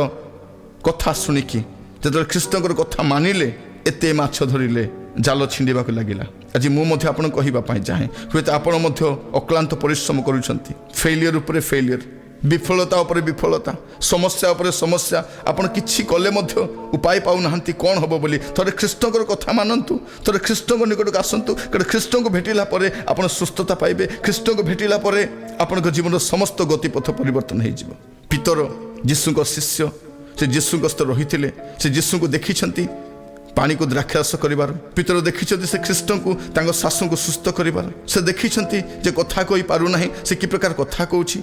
କଥା ଶୁଣିକି ଯେତେବେଳେ ଖ୍ରୀଷ୍ଟଙ୍କର କଥା ମାନିଲେ, ଏତେ ମାଛ ଧରିଲେ, ଜାଲ ଛିଣ୍ଡିବାକୁ ଲାଗିଲା। ଆଜି ମୁଁ ମଧ୍ୟ ଆପଣଙ୍କୁ କହିବା ପାଇଁ ଚାହେଁ, ହୁଏତ ଆପଣ ମଧ୍ୟ ଅକ୍ଲାନ୍ତ ପରିଶ୍ରମ କରୁଛନ୍ତି, ଫେଲିୟର ଉପରେ ଫେଲିୟର, ବିଫଳତା ଉପରେ ବିଫଳତା, ସମସ୍ୟା ଉପରେ ସମସ୍ୟା, ଆପଣ କିଛି କଲେ ମଧ୍ୟ ଉପାୟ ପାଉନାହାନ୍ତି କ'ଣ ହେବ ବୋଲି। ଥରେ ଖ୍ରୀଷ୍ଟଙ୍କର କଥା ମାନନ୍ତୁ, ଥରେ ଖ୍ରୀଷ୍ଟଙ୍କ ନିକଟକୁ ଆସନ୍ତୁ। କାରଣ ଖ୍ରୀଷ୍ଟଙ୍କୁ ଭେଟିଲା ପରେ ଆପଣ ସୁସ୍ଥତା ପାଇବେ। ଖ୍ରୀଷ୍ଟଙ୍କୁ ଭେଟିଲା ପରେ ଆପଣଙ୍କ ଜୀବନର ସମସ୍ତ ଗତିପଥ ପରିବର୍ତ୍ତନ ହୋଇଯିବ। ପିତର ଯୀଶୁଙ୍କ ଶିଷ୍ୟ, ସେ ଯୀଶୁଙ୍କ ସହିତ ରହିଥିଲେ, ସେ ଯୀଶୁଙ୍କୁ ଦେଖିଛନ୍ତି ପାଣିକୁ ଦ୍ରାକ୍ଷାରସ କରିବାର, ପିତର ଦେଖିଛନ୍ତି ସେ ଖ୍ରୀଷ୍ଟଙ୍କୁ ତାଙ୍କ ଶାଶୁଙ୍କୁ ସୁସ୍ଥ କରିବାର, ସେ ଦେଖିଛନ୍ତି ଯେ କଥା କହିପାରୁନାହିଁ ସେ କି ପ୍ରକାର କଥା କହୁଛି,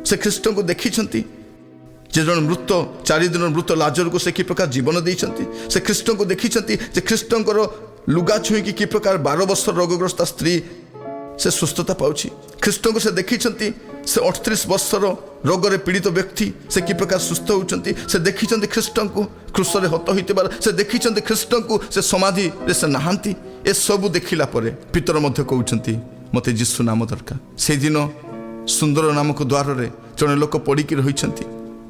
ସେ ଖ୍ରୀଷ୍ଟଙ୍କୁ ଦେଖିଛନ୍ତି ଯେ ଜଣେ ମୃତ 4 ଦିନ ମୃତ ଲାଜରକୁ ସେ କି ପ୍ରକାର ଜୀବନ ଦେଇଛନ୍ତି, ସେ ଖ୍ରୀଷ୍ଟଙ୍କୁ ଦେଖିଛନ୍ତି ଯେ ଖ୍ରୀଷ୍ଟଙ୍କର ଲୁଗା ଛୁଇଁକି କି ପ୍ରକାର 12 ବର୍ଷ ରୋଗଗ୍ରସ୍ତ ସ୍ତ୍ରୀ ସେ ସୁସ୍ଥତା ପାଉଛି, ଖ୍ରୀଷ୍ଟଙ୍କୁ ସେ ଦେଖିଛନ୍ତି ସେ 38 ବର୍ଷର ରୋଗରେ ପୀଡ଼ିତ ବ୍ୟକ୍ତି ସେ କି ପ୍ରକାର ସୁସ୍ଥ ହେଉଛନ୍ତି, ସେ ଦେଖିଛନ୍ତି ଖ୍ରୀଷ୍ଟଙ୍କୁ କ୍ରୁଶରେ ହତ ହୋଇଥିବାର, ସେ ଦେଖିଛନ୍ତି ଖ୍ରୀଷ୍ଟଙ୍କୁ ସେ ସମାଧିରେ ସେ ନାହାନ୍ତି। ଏସବୁ ଦେଖିଲା ପରେ ପିତର ମଧ୍ୟ କହୁଛନ୍ତି ମୋତେ ଯୀଶୁ ନାମ ଦରକାର। ସେଇଦିନ ସୁନ୍ଦର ନାମକ ଦ୍ୱାରରେ ଜଣେ ଲୋକ ପଡ଼ିକି ରହିଛନ୍ତି,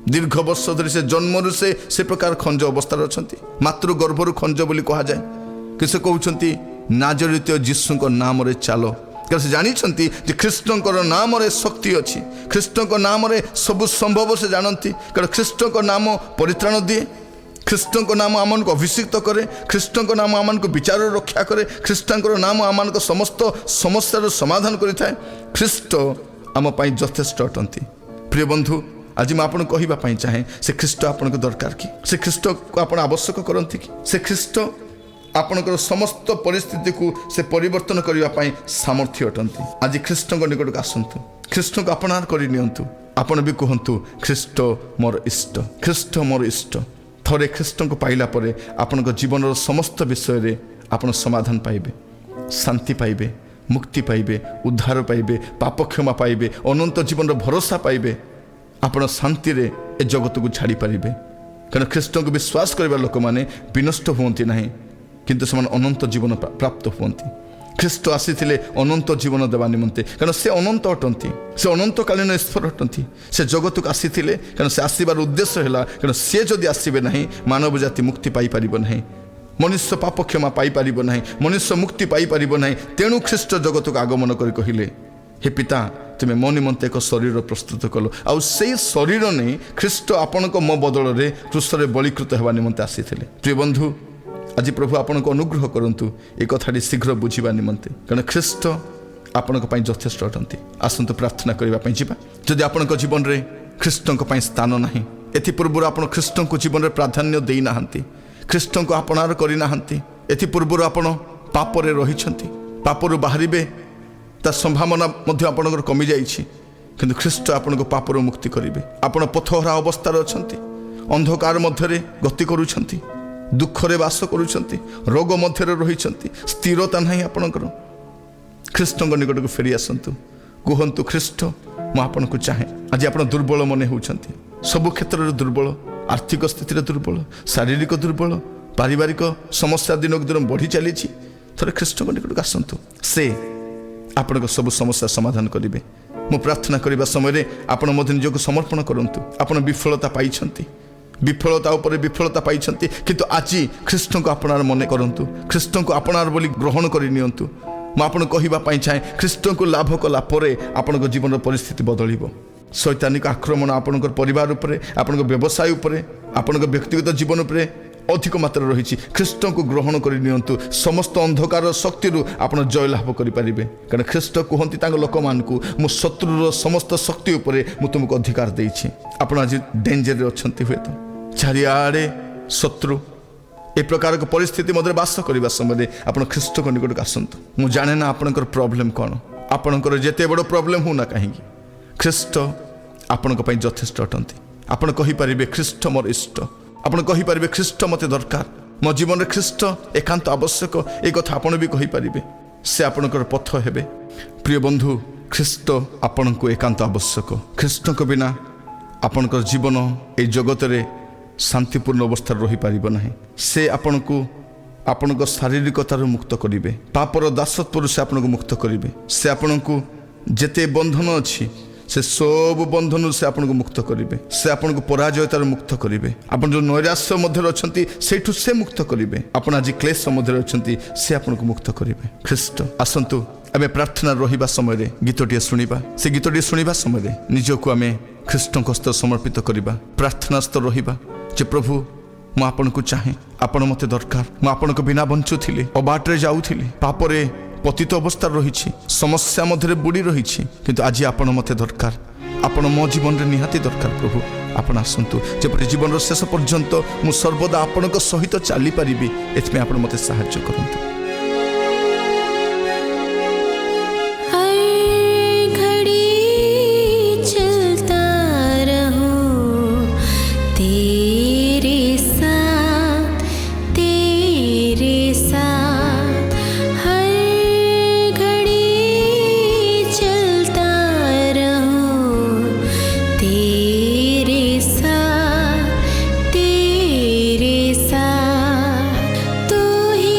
ଦୀର୍ଘ ବର୍ଷ ଧରି ସେ ଜନ୍ମରୁ ସେ ପ୍ରକାର ଖଞ୍ଜ ଅବସ୍ଥାରେ ଅଛନ୍ତି, ମାତୃ ଗର୍ଭରୁ ଖଞ୍ଜ ବୋଲି କୁହାଯାଏ। କି ସେ କହୁଛନ୍ତି ନାଜରିତ ଯୀଶୁଙ୍କ ନାମରେ ଚାଲ। କାରଣ ସେ ଜାଣିଛନ୍ତି ଯେ ଖ୍ରୀଷ୍ଟଙ୍କର ନାମରେ ଶକ୍ତି ଅଛି, ଖ୍ରୀଷ୍ଟଙ୍କ ନାମରେ ସବୁ ସମ୍ଭବ ସେ ଜାଣନ୍ତି। କାରଣ ଖ୍ରୀଷ୍ଟଙ୍କ ନାମ ପରିତ୍ରାଣ ଦିଏ, ଖ୍ରୀଷ୍ଟଙ୍କ ନାମ ଆମମାନଙ୍କୁ ଅଭିଷିକ୍ତ କରେ, ଖ୍ରୀଷ୍ଟଙ୍କ ନାମ ଆମମାନଙ୍କୁ ବିଚାରରୁ ରକ୍ଷା କରେ, ଖ୍ରୀଷ୍ଟଙ୍କର ନାମ ଆମମାନଙ୍କ ସମସ୍ତ ସମସ୍ୟାର ସମାଧାନ କରିଥାଏ। ଖ୍ରୀଷ୍ଟ ଆମ ପାଇଁ ଯଥେଷ୍ଟ ଅଟନ୍ତି। ପ୍ରିୟ ବନ୍ଧୁ, ଆଜି ମୁଁ ଆପଣଙ୍କୁ କହିବା ପାଇଁ ଚାହେଁ ସେ ଖ୍ରୀଷ୍ଟ ଆପଣଙ୍କୁ ଦରକାର କି? ସେ ଖ୍ରୀଷ୍ଟକୁ ଆପଣ ଆବଶ୍ୟକ କରନ୍ତି କି? ସେ ଖ୍ରୀଷ୍ଟ ଆପଣଙ୍କର ସମସ୍ତ ପରିସ୍ଥିତିକୁ ସେ ପରିବର୍ତ୍ତନ କରିବା ପାଇଁ ସାମର୍ଥ୍ୟ ଅଟନ୍ତି। ଆଜି ଖ୍ରୀଷ୍ଟଙ୍କ ନିକଟକୁ ଆସନ୍ତୁ, ଖ୍ରୀଷ୍ଟଙ୍କୁ ଆପଣାର କରି ନିଅନ୍ତୁ। ଆପଣ ବି କୁହନ୍ତୁ ଖ୍ରୀଷ୍ଟ ମୋର ଇଷ୍ଟ, ଖ୍ରୀଷ୍ଟ ମୋର ଇଷ୍ଟ। ଥରେ ଖ୍ରୀଷ୍ଟଙ୍କୁ ପାଇଲା ପରେ ଆପଣଙ୍କ ଜୀବନର ସମସ୍ତ ବିଷୟରେ ଆପଣ ସମାଧାନ ପାଇବେ, ଶାନ୍ତି ପାଇବେ, ମୁକ୍ତି ପାଇବେ, ଉଦ୍ଧାର ପାଇବେ, ପାପ କ୍ଷମା ପାଇବେ, ଅନନ୍ତ ଜୀବନର ଭରସା ପାଇବେ। ଆପଣ ଶାନ୍ତିରେ ଏ ଜଗତକୁ ଛାଡ଼ିପାରିବେ। କାରଣ ଖ୍ରୀଷ୍ଟଙ୍କୁ ବିଶ୍ୱାସ କରିବା ଲୋକମାନେ ବିନଷ୍ଟ ହୁଅନ୍ତି ନାହିଁ, କିନ୍ତୁ ସେମାନେ ଅନନ୍ତ ଜୀବନ ପ୍ରାପ୍ତ ହୁଅନ୍ତି। ଖ୍ରୀଷ୍ଟ ଆସିଥିଲେ ଅନନ୍ତ ଜୀବନ ଦେବା ନିମନ୍ତେ, କାରଣ ସେ ଅନନ୍ତ ଅଟନ୍ତି, ସେ ଅନନ୍ତକାଳୀନ ଈଶ୍ୱର ଅଟନ୍ତି। ସେ ଜଗତକୁ ଆସିଥିଲେ କାରଣ ସେ ଆସିବାର ଉଦ୍ଦେଶ୍ୟ ହେଲା, କାରଣ ସେ ଯଦି ଆସିବେ ନାହିଁ ମାନବ ଜାତି ମୁକ୍ତି ପାଇପାରିବ ନାହିଁ, ମନୁଷ୍ୟ ପାପ କ୍ଷମା ପାଇପାରିବ ନାହିଁ, ମନୁଷ୍ୟ ମୁକ୍ତି ପାଇପାରିବ ନାହିଁ। ତେଣୁ ଖ୍ରୀଷ୍ଟ ଜଗତକୁ ଆଗମନ କରି କହିଲେ, ହେ ପିତା ତୁମେ ମୋ ନିମନ୍ତେ ଏକ ଶରୀର ପ୍ରସ୍ତୁତ କଲ। ଆଉ ସେଇ ଶରୀର ନେଇ ଖ୍ରୀଷ୍ଟ ଆପଣଙ୍କ ମୋ ବଦଳରେ କ୍ରୁଶରେ ବଳିକୃତ ହେବା ନିମନ୍ତେ ଆସିଥିଲେ। ପ୍ରିୟ ବନ୍ଧୁ, ଆଜି ପ୍ରଭୁ ଆପଣଙ୍କୁ ଅନୁଗ୍ରହ କରନ୍ତୁ ଏ କଥାଟି ଶୀଘ୍ର ବୁଝିବା ନିମନ୍ତେ, କାରଣ ଖ୍ରୀଷ୍ଟ ଆପଣଙ୍କ ପାଇଁ ଯଥେଷ୍ଟ ଅଟନ୍ତି। ଆସନ୍ତୁ ପ୍ରାର୍ଥନା କରିବା ପାଇଁ ଯିବା। ଯଦି ଆପଣଙ୍କ ଜୀବନରେ ଖ୍ରୀଷ୍ଟଙ୍କ ପାଇଁ ସ୍ଥାନ ନାହିଁ, ଏଥିପୂର୍ବରୁ ଆପଣ ଖ୍ରୀଷ୍ଟଙ୍କୁ ଜୀବନରେ ପ୍ରାଧାନ୍ୟ ଦେଇନାହାନ୍ତି, ଖ୍ରୀଷ୍ଟଙ୍କୁ ଆପଣାର କରିନାହାନ୍ତି, ଏଥିପୂର୍ବରୁ ଆପଣ ପାପରେ ରହିଛନ୍ତି, ପାପରୁ ବାହାରିବେ ତା ସମ୍ଭାବନା ମଧ୍ୟ ଆପଣଙ୍କର କମିଯାଇଛି, କିନ୍ତୁ ଖ୍ରୀଷ୍ଟ ଆପଣଙ୍କୁ ପାପରୁ ମୁକ୍ତି କରିବେ। ଆପଣ ପଥହରା ଅବସ୍ଥାରେ ଅଛନ୍ତି, ଅନ୍ଧକାର ମଧ୍ୟରେ ଗତି କରୁଛନ୍ତି, ଦୁଃଖରେ ବାସ କରୁଛନ୍ତି, ରୋଗ ମଧ୍ୟରେ ରହିଛନ୍ତି, ସ୍ଥିରତା ନାହିଁ ଆପଣଙ୍କର। ଖ୍ରୀଷ୍ଟଙ୍କ ନିକଟକୁ ଫେରି ଆସନ୍ତୁ, କୁହନ୍ତୁ ଖ୍ରୀଷ୍ଟ ମୁଁ ଆପଣଙ୍କୁ ଚାହେଁ। ଆଜି ଆପଣ ଦୁର୍ବଳ ମନେ ହେଉଛନ୍ତି, ସବୁ କ୍ଷେତ୍ରରେ ଦୁର୍ବଳ, ଆର୍ଥିକ ସ୍ଥିତିରେ ଦୁର୍ବଳ, ଶାରୀରିକ ଦୁର୍ବଳ, ପାରିବାରିକ ସମସ୍ୟା ଦିନକୁ ଦିନ ବଢ଼ି ଚାଲିଛି। ଥରେ ଖ୍ରୀଷ୍ଟଙ୍କ ନିକଟକୁ ଆସନ୍ତୁ, ସେ ଆପଣଙ୍କ ସବୁ ସମସ୍ୟା ସମାଧାନ କରିବେ। ମୁଁ ପ୍ରାର୍ଥନା କରିବା ସମୟରେ ଆପଣ ମଧ୍ୟ ନିଜକୁ ସମର୍ପଣ କରନ୍ତୁ। ଆପଣ ବିଫଳତା ପାଇଛନ୍ତି, ବିଫଳତା ଉପରେ ବିଫଳତା ପାଇଛନ୍ତି, କିନ୍ତୁ ଆଜି ଖ୍ରୀଷ୍ଟଙ୍କୁ ଆପଣାର ମନେ କରନ୍ତୁ, ଖ୍ରୀଷ୍ଟଙ୍କୁ ଆପଣାର ବୋଲି ଗ୍ରହଣ କରି ନିଅନ୍ତୁ। ମୁଁ ଆପଣଙ୍କୁ କହିବା ପାଇଁ ଚାହେଁ, ଖ୍ରୀଷ୍ଟଙ୍କୁ ଲାଭ କଲା ପରେ ଆପଣଙ୍କ ଜୀବନର ପରିସ୍ଥିତି ବଦଳିବ। ଶୈତାନିକ ଆକ୍ରମଣ ଆପଣଙ୍କର ପରିବାର ଉପରେ, ଆପଣଙ୍କ ବ୍ୟବସାୟ ଉପରେ, ଆପଣଙ୍କ ବ୍ୟକ୍ତିଗତ ଜୀବନ ଉପରେ ଅଧିକ ମାତ୍ରାରେ ରହିଛି। ଖ୍ରୀଷ୍ଟଙ୍କୁ ଗ୍ରହଣ କରି ନିଅନ୍ତୁ, ସମସ୍ତ ଅନ୍ଧକାର ଶକ୍ତିରୁ ଆପଣ ଜୟଲାଭ କରିପାରିବେ। କାରଣ ଖ୍ରୀଷ୍ଟ କୁହନ୍ତି ତାଙ୍କ ଲୋକମାନଙ୍କୁ, ମୁଁ ଶତ୍ରୁର ସମସ୍ତ ଶକ୍ତି ଉପରେ ମୁଁ ତୁମକୁ ଅଧିକାର ଦେଇଛି। ଆପଣ ଆଜି ଡେଞ୍ଜରରେ ଅଛନ୍ତି, ହୁଏତ ଚାରିଆଡ଼େ ଶତ୍ରୁ, ଏ ପ୍ରକାର ପରିସ୍ଥିତି ମଧ୍ୟରେ ବାସ କରିବା ସମୟରେ ଆପଣ ଖ୍ରୀଷ୍ଟଙ୍କ ନିକଟକୁ ଆସନ୍ତୁ। ମୁଁ ଜାଣେ ନା ଆପଣଙ୍କର ପ୍ରୋବ୍ଲେମ୍ କ'ଣ, ଆପଣଙ୍କର ଯେତେ ବଡ଼ ପ୍ରୋବ୍ଲେମ୍ ହେଉନା କାହିଁକି, ଖ୍ରୀଷ୍ଟ ଆପଣଙ୍କ ପାଇଁ ଯଥେଷ୍ଟ ଅଟନ୍ତି। ଆପଣ କହିପାରିବେ ଖ୍ରୀଷ୍ଟ ମୋର ଇଷ୍ଟ, ଆପଣ କହିପାରିବେ ଖ୍ରୀଷ୍ଟ ମୋତେ ଦରକାର, ମୋ ଜୀବନରେ ଖ୍ରୀଷ୍ଟ ଏକାନ୍ତ ଆବଶ୍ୟକ। ଏ କଥା ଆପଣ ବି କହିପାରିବେ, ସେ ଆପଣଙ୍କର ପଥ ହେବେ। ପ୍ରିୟ ବନ୍ଧୁ, ଖ୍ରୀଷ୍ଟ ଆପଣଙ୍କୁ ଏକାନ୍ତ ଆବଶ୍ୟକ। ଖ୍ରୀଷ୍ଟଙ୍କ ବିନା ଆପଣଙ୍କର ଜୀବନ এই ଜଗତରେ ଶାନ୍ତିପୂର୍ଣ୍ଣ ଅବସ୍ଥାରେ ରହିପାରିବ ନାହିଁ। ସେ ଆପଣଙ୍କୁ ଆପଣଙ୍କ ଶାରୀରିକତାରୁ ମୁକ୍ତ କରିବେ, ପାପର ଦାସତ୍ୱରୁ ସେ ଆପଣଙ୍କୁ ମୁକ୍ତ କରିବେ। ସେ ଆପଣଙ୍କୁ ଯେତେ ବନ୍ଧନ ଅଛି ସେ ସବୁ ବନ୍ଧନରୁ ସେ ଆପଣଙ୍କୁ ମୁକ୍ତ କରିବେ। ସେ ଆପଣଙ୍କୁ ପରାଜୟତାରୁ ମୁକ୍ତ କରିବେ। ଆପଣ ଯେଉଁ ନୈରାଶ୍ୟ ମଧ୍ୟରେ ଅଛନ୍ତି ସେଇଠୁ ସେ ମୁକ୍ତ କରିବେ। ଆପଣ ଆଜି କ୍ଲେଶ ମଧ୍ୟରେ ଅଛନ୍ତି, ସେ ଆପଣଙ୍କୁ ମୁକ୍ତ କରିବେ। ଖ୍ରୀଷ୍ଟ ଆସନ୍ତୁ, ଆମେ ପ୍ରାର୍ଥନା ରହିବା ସମୟରେ ଗୀତଟିଏ ଶୁଣିବା। ସେ ଗୀତଟିଏ ଶୁଣିବା ସମୟରେ ନିଜକୁ ଆମେ ଖ୍ରୀଷ୍ଟଙ୍କ ହସ୍ତରେ ସମର୍ପିତ କରିବା, ପ୍ରାର୍ଥନାସ୍ଥ ରହିବା ଯେ ପ୍ରଭୁ ମୁଁ ଆପଣଙ୍କୁ ଚାହେଁ, ଆପଣ ମୋତେ ଦରକାର। ମୁଁ ଆପଣଙ୍କ ବିନା ବଞ୍ଚୁଥିଲି, ଅବାଟରେ ଯାଉଥିଲି, ପାପରେ ପତିତ ଅବସ୍ଥାରେ ରହିଛି, ସମସ୍ୟା ମଧ୍ୟରେ ବୁଡ଼ି ରହିଛି, କିନ୍ତୁ ଆଜି ଆପଣ ମୋତେ ଦରକାର। ଆପଣ ମୋ ଜୀବନରେ ନିହାତି ଦରକାର ପ୍ରଭୁ। ଆପଣ ଆସନ୍ତୁ, ଯେପରି ଜୀବନର ଶେଷ ପର୍ଯ୍ୟନ୍ତ ମୁଁ ସର୍ବଦା ଆପଣଙ୍କ ସହିତ ଚାଲିପାରିବି, ଏଥିପାଇଁ ଆପଣ ମୋତେ ସାହାଯ୍ୟ କରନ୍ତୁ। तू ही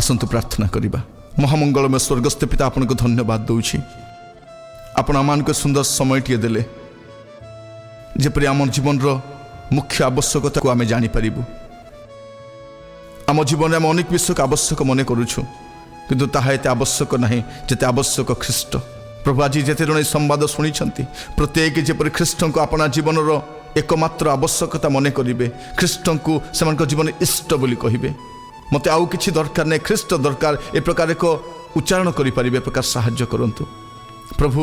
ଆସନ୍ତୁ ପ୍ରାର୍ଥନା କରିବା। ମହାମଙ୍ଗଳମୟ ସ୍ୱର୍ଗସ୍ଥ ପିତା, ଆପଣଙ୍କୁ ଧନ୍ୟବାଦ ଦେଉଛି। ଆପଣ ଆମମାନଙ୍କୁ ସୁନ୍ଦର ସମୟଟିଏ ଦେଲେ, ଯେପରି ଆମ ଜୀବନର ମୁଖ୍ୟ ଆବଶ୍ୟକତାକୁ ଆମେ ଜାଣିପାରିବୁ। ଆମ ଜୀବନରେ ଆମେ ଅନେକ ବିଷୟକୁ ଆବଶ୍ୟକ ମନେ କରୁଛୁ, କିନ୍ତୁ ତାହା ଏତେ ଆବଶ୍ୟକ ନାହିଁ ଯେତେ ଆବଶ୍ୟକ ଖ୍ରୀଷ୍ଟ। ପ୍ରଭୁ, ଆଜି ଯେତେ ଜଣ ଏହି ସମ୍ବାଦ ଶୁଣିଛନ୍ତି, ପ୍ରତ୍ୟେକ ଯେପରି ଖ୍ରୀଷ୍ଟଙ୍କୁ ଆପଣା ଜୀବନର ଏକମାତ୍ର ଆବଶ୍ୟକତା ମନେ କରିବେ, ଖ୍ରୀଷ୍ଟଙ୍କୁ ସେମାନଙ୍କ ଜୀବନ ଇଷ୍ଟ ବୋଲି କହିବେ। ମୋତେ ଆଉ କିଛି ଦରକାର ନାହିଁ, ଖ୍ରୀଷ୍ଟ ଦରକାର, ଏ ପ୍ରକାର ଏକ ଉଚ୍ଚାରଣ କରିପାରିବେ, ଏ ପ୍ରକାର ସାହାଯ୍ୟ କରନ୍ତୁ। ପ୍ରଭୁ,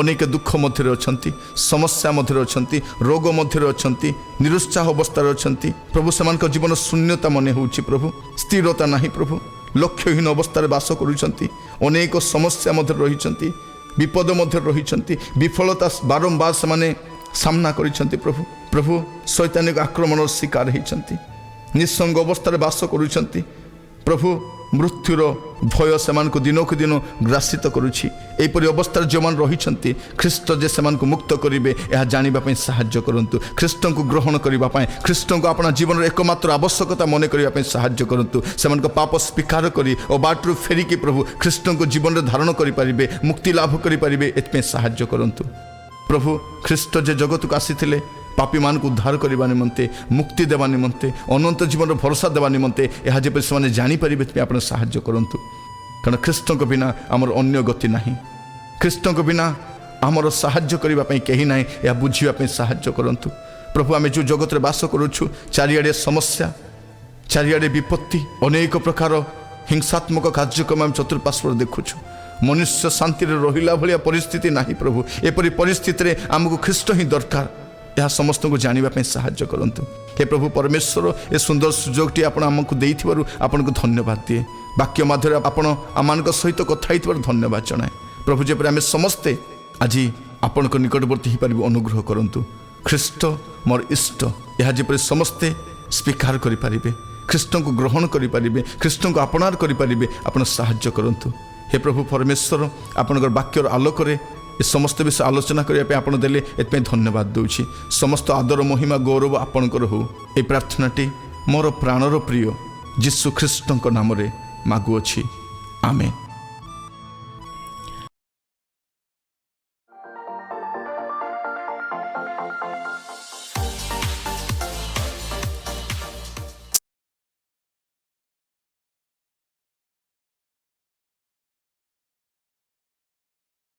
ଅନେକ ଦୁଃଖ ମଧ୍ୟରେ ଅଛନ୍ତି, ସମସ୍ୟା ମଧ୍ୟରେ ଅଛନ୍ତି, ରୋଗ ମଧ୍ୟରେ ଅଛନ୍ତି, ନିରୁତ୍ସାହ ଅବସ୍ଥାରେ ଅଛନ୍ତି। ପ୍ରଭୁ, ସେମାନଙ୍କ ଜୀବନ ଶୂନ୍ୟତା ମନେ ହେଉଛି। ପ୍ରଭୁ, ସ୍ଥିରତା ନାହିଁ। ପ୍ରଭୁ, ଲକ୍ଷ୍ୟହୀନ ଅବସ୍ଥାରେ ବାସ କରୁଛନ୍ତି, ଅନେକ ସମସ୍ୟା ମଧ୍ୟରେ ରହିଛନ୍ତି, ବିପଦ ମଧ୍ୟରେ ରହିଛନ୍ତି, ବିଫଳତା ବାରମ୍ବାର ସେମାନେ ସାମ୍ନା କରିଛନ୍ତି। ପ୍ରଭୁ ପ୍ରଭୁ ଶୈତାନିକ ଆକ୍ରମଣର ଶିକାର ହୋଇଛନ୍ତି, ନିଃସଙ୍ଗ ଅବସ୍ଥାରେ ବାସ କରୁଛନ୍ତି। ପ୍ରଭୁ, ମୃତ୍ୟୁର ଭୟ ସେମାନଙ୍କୁ ଦିନକୁ ଦିନ ଗ୍ରାସିତ କରୁଛି। ଏହିପରି ଅବସ୍ଥାରେ ଯେଉଁମାନେ ରହିଛନ୍ତି, ଖ୍ରୀଷ୍ଟ ଯେ ସେମାନଙ୍କୁ ମୁକ୍ତ କରିବେ, ଏହା ଜାଣିବା ପାଇଁ ସାହାଯ୍ୟ କରନ୍ତୁ। ଖ୍ରୀଷ୍ଟଙ୍କୁ ଗ୍ରହଣ କରିବା ପାଇଁ, ଖ୍ରୀଷ୍ଟଙ୍କୁ ଆପଣ ଜୀବନର ଏକମାତ୍ର ଆବଶ୍ୟକତା ମନେ କରିବା ପାଇଁ ସାହାଯ୍ୟ କରନ୍ତୁ। ସେମାନଙ୍କ ପାପ ସ୍ୱୀକାର କରି ଓ ବାଟରୁ ଫେରିକି ପ୍ରଭୁ ଖ୍ରୀଷ୍ଟଙ୍କୁ ଜୀବନରେ ଧାରଣ କରିପାରିବେ, ମୁକ୍ତି ଲାଭ କରିପାରିବେ, ଏଥିପାଇଁ ସାହାଯ୍ୟ କରନ୍ତୁ। ପ୍ରଭୁ, ଖ୍ରୀଷ୍ଟ ଯେ ଜଗତକୁ ଆସିଥିଲେ ପାପୀମାନଙ୍କୁ ଉଦ୍ଧାର କରିବା ନିମନ୍ତେ, ମୁକ୍ତି ଦେବା ନିମନ୍ତେ, ଅନନ୍ତ ଜୀବନର ଭରସା ଦେବା ନିମନ୍ତେ, ଏହା ଯେପରି ସେମାନେ ଜାଣିପାରିବେ, ଏଥିପାଇଁ ଆପଣ ସାହାଯ୍ୟ କରନ୍ତୁ। କାରଣ ଖ୍ରୀଷ୍ଟଙ୍କ ବିନା ଆମର ଅନ୍ୟ ଗତି ନାହିଁ, ଖ୍ରୀଷ୍ଟଙ୍କ ବିନା ଆମର ସାହାଯ୍ୟ କରିବା ପାଇଁ କେହି ନାହିଁ, ଏହା ବୁଝିବା ପାଇଁ ସାହାଯ୍ୟ କରନ୍ତୁ। ପ୍ରଭୁ, ଆମେ ଯେଉଁ ଜଗତରେ ବାସ କରୁଛୁ, ଚାରିଆଡ଼େ ସମସ୍ୟା, ଚାରିଆଡ଼େ ବିପତ୍ତି, ଅନେକ ପ୍ରକାର ହିଂସାତ୍ମକ କାର୍ଯ୍ୟକ୍ରମ ଆମେ ଚତୁଃପାର୍ଶ୍ୱରେ ଦେଖୁଛୁ। ମନୁଷ୍ୟ ଶାନ୍ତିରେ ରହିଲା ଭଳିଆ ପରିସ୍ଥିତି ନାହିଁ। ପ୍ରଭୁ, ଏପରି ପରିସ୍ଥିତିରେ ଆମକୁ ଖ୍ରୀଷ୍ଟ ହିଁ ଦରକାର, ଏହା ସମସ୍ତଙ୍କୁ ଜାଣିବା ପାଇଁ ସାହାଯ୍ୟ କରନ୍ତୁ। ହେ ପ୍ରଭୁ ପରମେଶ୍ୱର, ଏ ସୁନ୍ଦର ସୁଯୋଗଟି ଆପଣ ଆମକୁ ଦେଇଥିବାରୁ ଆପଣଙ୍କୁ ଧନ୍ୟବାଦ ଦିଏ। ବାକ୍ୟ ମାଧ୍ୟମରେ ଆପଣ ଆମମାନଙ୍କ ସହିତ କଥା ହେଇଥିବାରୁ ଧନ୍ୟବାଦ ଜଣାଏ। ପ୍ରଭୁ, ଯେପରି ଆମେ ସମସ୍ତେ ଆଜି ଆପଣଙ୍କ ନିକଟବର୍ତ୍ତୀ ହୋଇପାରିବୁ, ଅନୁଗ୍ରହ କରନ୍ତୁ। ଖ୍ରୀଷ୍ଟ ମୋର ଇଷ୍ଟ, ଏହା ଯେପରି ସମସ୍ତେ ସ୍ୱୀକାର କରିପାରିବେ, ଖ୍ରୀଷ୍ଟଙ୍କୁ ଗ୍ରହଣ କରିପାରିବେ, ଖ୍ରୀଷ୍ଟଙ୍କୁ ଆପଣାର କରିପାରିବେ, ଆପଣ ସାହାଯ୍ୟ କରନ୍ତୁ। ହେ ପ୍ରଭୁ ପରମେଶ୍ୱର, ଆପଣଙ୍କର ବାକ୍ୟର ଆଲୋକରେ ଏ ସମସ୍ତ ବିଷୟ ଆଲୋଚନା କରିବା ପାଇଁ ଆପଣ ଦେଲେ, ଏଥିପାଇଁ ଧନ୍ୟବାଦ ଦେଉଛି। ସମସ୍ତ ଆଦର ମହିମା ଗୌରବ ଆପଣଙ୍କର ହେଉ। ଏହି ପ୍ରାର୍ଥନାଟି ମୋର ପ୍ରାଣର ପ୍ରିୟ ଯୀଶୁ ଖ୍ରୀଷ୍ଟଙ୍କ ନାମରେ ମାଗୁଅଛି, ଆମେନ୍।